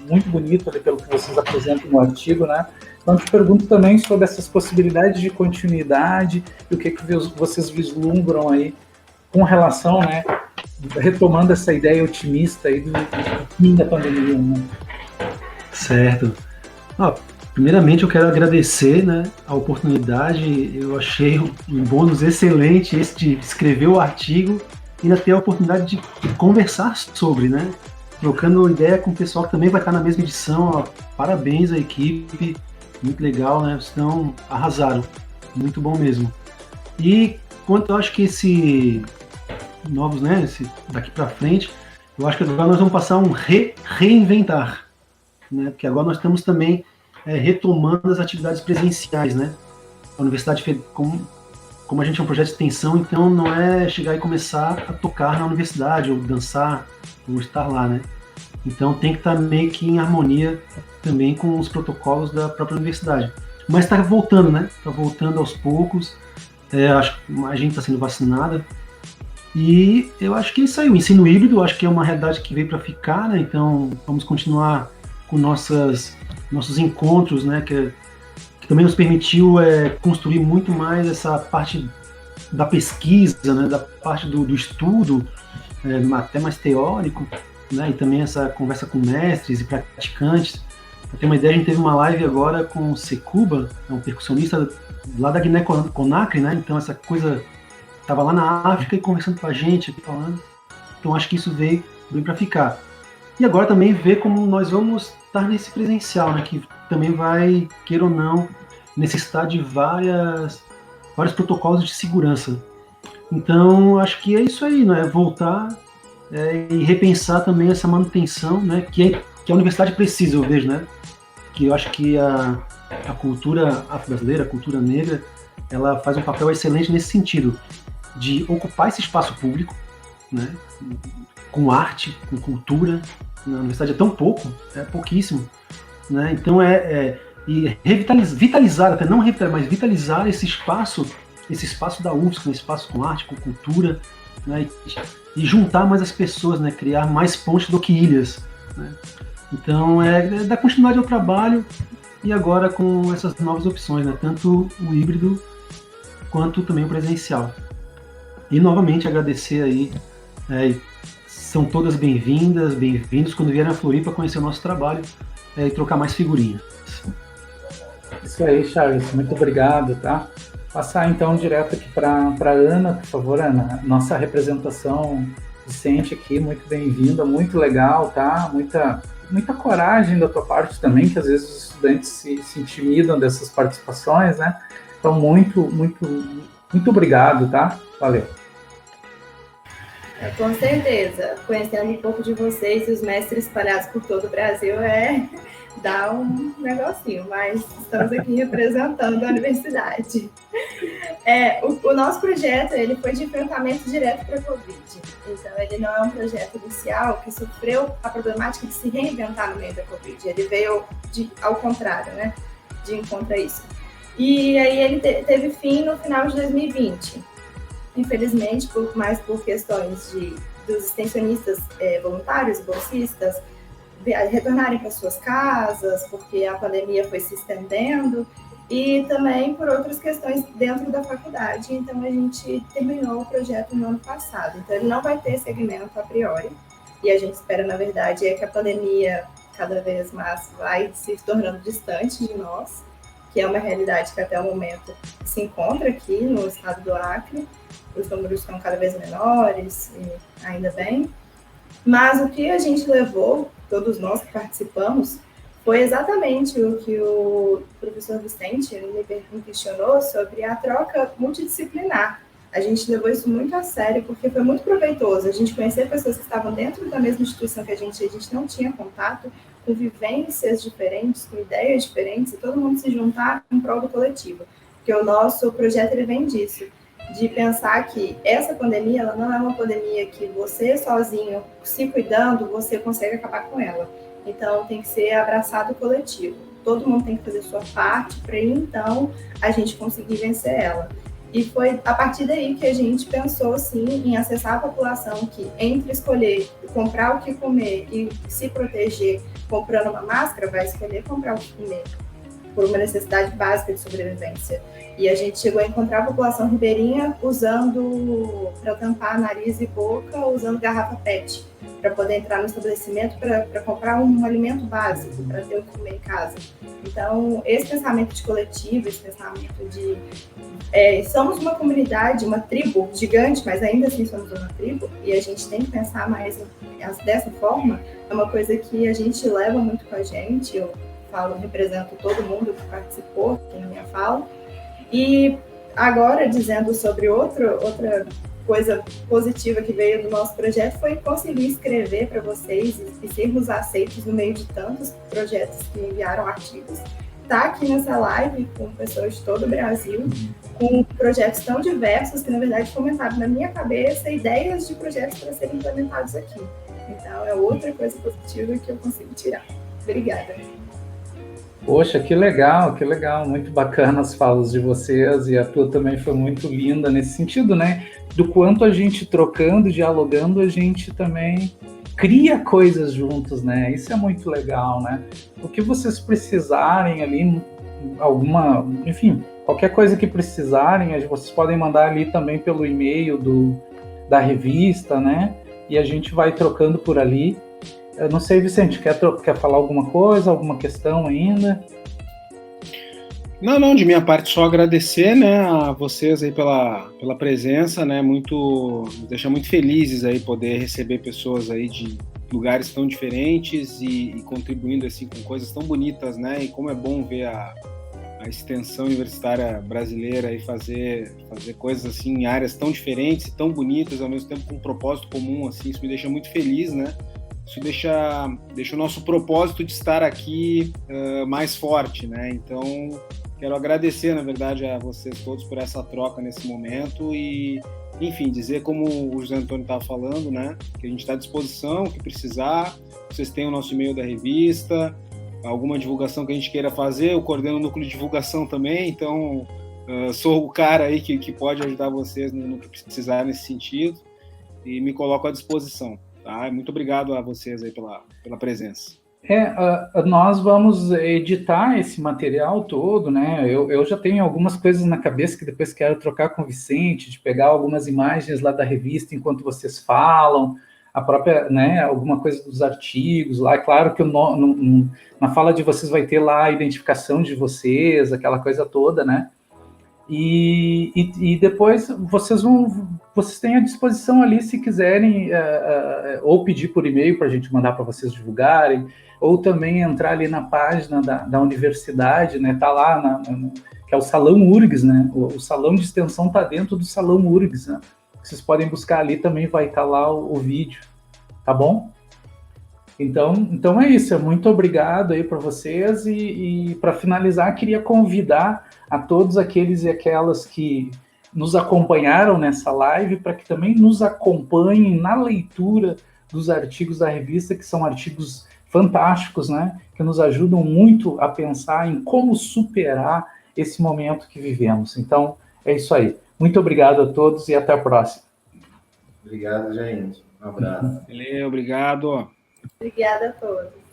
muito bonito ali, pelo que vocês apresentam no artigo, né? Então, te pergunto também sobre essas possibilidades de continuidade e o que vocês vislumbram aí com relação, né, retomando essa ideia otimista aí do fim da pandemia, né? Certo. Primeiramente, eu quero agradecer, né, a oportunidade. Eu achei um bônus excelente esse de escrever o artigo e ainda ter a oportunidade de conversar sobre, né? Trocando ideia com o pessoal que também vai estar na mesma edição. Parabéns à equipe, muito legal, né? Vocês arrasaram, muito bom mesmo. E quanto eu acho que esse daqui para frente, eu acho que agora nós vamos passar um reinventar, né? Porque agora nós estamos também retomando as atividades presenciais, né? A universidade, como a gente é um projeto de extensão, então não é chegar e começar a tocar na universidade, ou dançar, ou estar lá, né? Então tem que estar meio que em harmonia também com os protocolos da própria universidade. Mas está voltando, né? Está voltando aos poucos. Acho que a gente está sendo vacinada. E eu acho que isso aí, o ensino híbrido, acho que é uma realidade que veio para ficar, né? Então vamos continuar com nossos encontros, né? Que também nos permitiu construir muito mais essa parte da pesquisa, né? Da parte do estudo, até mais teórico, né? E também essa conversa com mestres e praticantes. Para ter uma ideia, a gente teve uma live agora com o Secuba, um percussionista lá da Guiné-Conakry, né? Então essa coisa estava lá na África e conversando com a gente, aqui falando. Então acho que isso veio para ficar. E agora também ver como nós vamos estar nesse presencial, né, que também vai, queira ou não, necessitar de vários protocolos de segurança. Então, acho que é isso aí, né? Voltar e repensar também essa manutenção, né? Que a universidade precisa, eu vejo, né? Que eu acho que a cultura afro-brasileira, a cultura negra, ela faz um papel excelente nesse sentido, de ocupar esse espaço público, né? Com arte, com cultura. Na universidade é tão pouco, é pouquíssimo, né? Então e vitalizar, até não revitalizar, mas vitalizar esse espaço da UFSC, um espaço com arte, com cultura, né? E juntar mais as pessoas, né? Criar mais pontes do que ilhas, né? Então, dar continuidade ao trabalho e agora com essas novas opções, né? Tanto o híbrido quanto também o presencial. E novamente agradecer aí, são todas bem-vindas, bem-vindos quando vierem a Floripa conhecer o nosso trabalho e trocar mais figurinhas. Isso aí, Charles, muito obrigado, tá? Passar então direto aqui para Ana, por favor, Ana. Nossa representação discente aqui, muito bem-vinda, muito legal, tá? Muita coragem da tua parte também, que às vezes os estudantes se intimidam dessas participações, né? Então, muito obrigado, tá? Valeu. Com certeza. Conhecendo um pouco de vocês e os mestres espalhados por todo o Brasil dá um negocinho, mas estamos aqui representando a universidade. O nosso projeto ele foi de enfrentamento direto para a Covid. Então, ele não é um projeto inicial que sofreu a problemática de se reinventar no meio da Covid. Ele veio ao contrário, né? De encontro a isso. E aí ele teve fim no final de 2020. Infelizmente, mais por questões dos extensionistas voluntários, bolsistas, retornarem para suas casas, porque a pandemia foi se estendendo, e também por outras questões dentro da faculdade. Então, a gente terminou o projeto no ano passado. Então, ele não vai ter segmento a priori, e a gente espera, na verdade, que a pandemia cada vez mais vai se tornando distante de nós, que é uma realidade que até o momento se encontra aqui no estado do Acre. Os números estão cada vez menores, e ainda bem. Mas o que a gente levou, todos nós que participamos, foi exatamente o que o professor Vicente me questionou sobre a troca multidisciplinar. A gente levou isso muito a sério, porque foi muito proveitoso. A gente conhecer pessoas que estavam dentro da mesma instituição que a gente não tinha contato, com vivências diferentes, com ideias diferentes, e todo mundo se juntar em prol do coletivo. Porque o nosso projeto ele vem disso, de pensar que essa pandemia ela não é uma pandemia que você sozinho, se cuidando, você consegue acabar com ela. Então, tem que ser abraçado o coletivo. Todo mundo tem que fazer sua parte para, então, a gente conseguir vencer ela. E foi a partir daí que a gente pensou, sim, em acessar a população que, entre escolher comprar o que comer e se proteger comprando uma máscara, vai escolher comprar o que comer, por uma necessidade básica de sobrevivência. E a gente chegou a encontrar a população ribeirinha usando, para tampar nariz e boca, usando garrafa PET, para poder entrar no estabelecimento para comprar um alimento básico, para ter o que comer em casa. Então, esse pensamento de coletivo, esse pensamento de... somos uma comunidade, uma tribo gigante, mas ainda assim somos uma tribo, e a gente tem que pensar mais dessa forma. É uma coisa que a gente leva muito com a gente. Eu represento todo mundo que participou aqui na minha fala. E agora, dizendo sobre outra coisa positiva que veio do nosso projeto, foi conseguir escrever para vocês e sermos aceitos no meio de tantos projetos que enviaram artigos. Está aqui nessa live com pessoas de todo o Brasil, com projetos tão diversos que, na verdade, fomentaram na minha cabeça ideias de projetos para serem implementados aqui. Então, é outra coisa positiva que eu consigo tirar. Obrigada. Poxa, que legal, muito bacana as falas de vocês, e a tua também foi muito linda nesse sentido, né? Do quanto a gente trocando, dialogando, a gente também cria coisas juntos, né? Isso é muito legal, né? O que vocês precisarem ali, enfim, qualquer coisa que precisarem, vocês podem mandar ali também pelo e-mail da revista, né? E a gente vai trocando por ali. Eu não sei, Vicente, quer falar alguma coisa, alguma questão ainda? Não, de minha parte só agradecer, né, a vocês aí pela presença, né, me deixa muito felizes aí poder receber pessoas aí de lugares tão diferentes e contribuindo assim com coisas tão bonitas, né, e como é bom ver a extensão universitária brasileira e fazer coisas assim em áreas tão diferentes e tão bonitas, ao mesmo tempo com um propósito comum, assim, isso me deixa muito feliz, né, isso deixa o nosso propósito de estar aqui mais forte, né, então quero agradecer, na verdade, a vocês todos por essa troca nesse momento e, enfim, dizer como o José Antônio estava falando, né, que a gente está à disposição, o que precisar, vocês têm o nosso e-mail da revista, alguma divulgação que a gente queira fazer, eu coordeno o núcleo de divulgação também, então sou o cara aí que pode ajudar vocês no que precisar nesse sentido e me coloco à disposição. Tá? Muito obrigado a vocês aí pela presença. Nós vamos editar esse material todo, né? Eu já tenho algumas coisas na cabeça que depois quero trocar com o Vicente, de pegar algumas imagens lá da revista enquanto vocês falam, a própria, né, alguma coisa dos artigos lá. É claro que na fala de vocês vai ter lá a identificação de vocês, aquela coisa toda, né? E depois vocês têm à disposição ali, se quiserem, ou pedir por e-mail para a gente mandar para vocês divulgarem, ou também entrar ali na página da universidade, né? Tá lá, que é o Salão URGS, né? O salão de extensão está dentro do Salão URGS, né? Vocês podem buscar ali, também vai estar lá o vídeo, tá bom? Então é isso, muito obrigado aí para vocês e para finalizar, queria convidar a todos aqueles e aquelas que nos acompanharam nessa live para que também nos acompanhem na leitura dos artigos da revista, que são artigos fantásticos, né? Que nos ajudam muito a pensar em como superar esse momento que vivemos. Então, é isso aí. Muito obrigado a todos e até a próxima. Obrigado, gente. Um abraço. Valeu, obrigado. Obrigada a todos.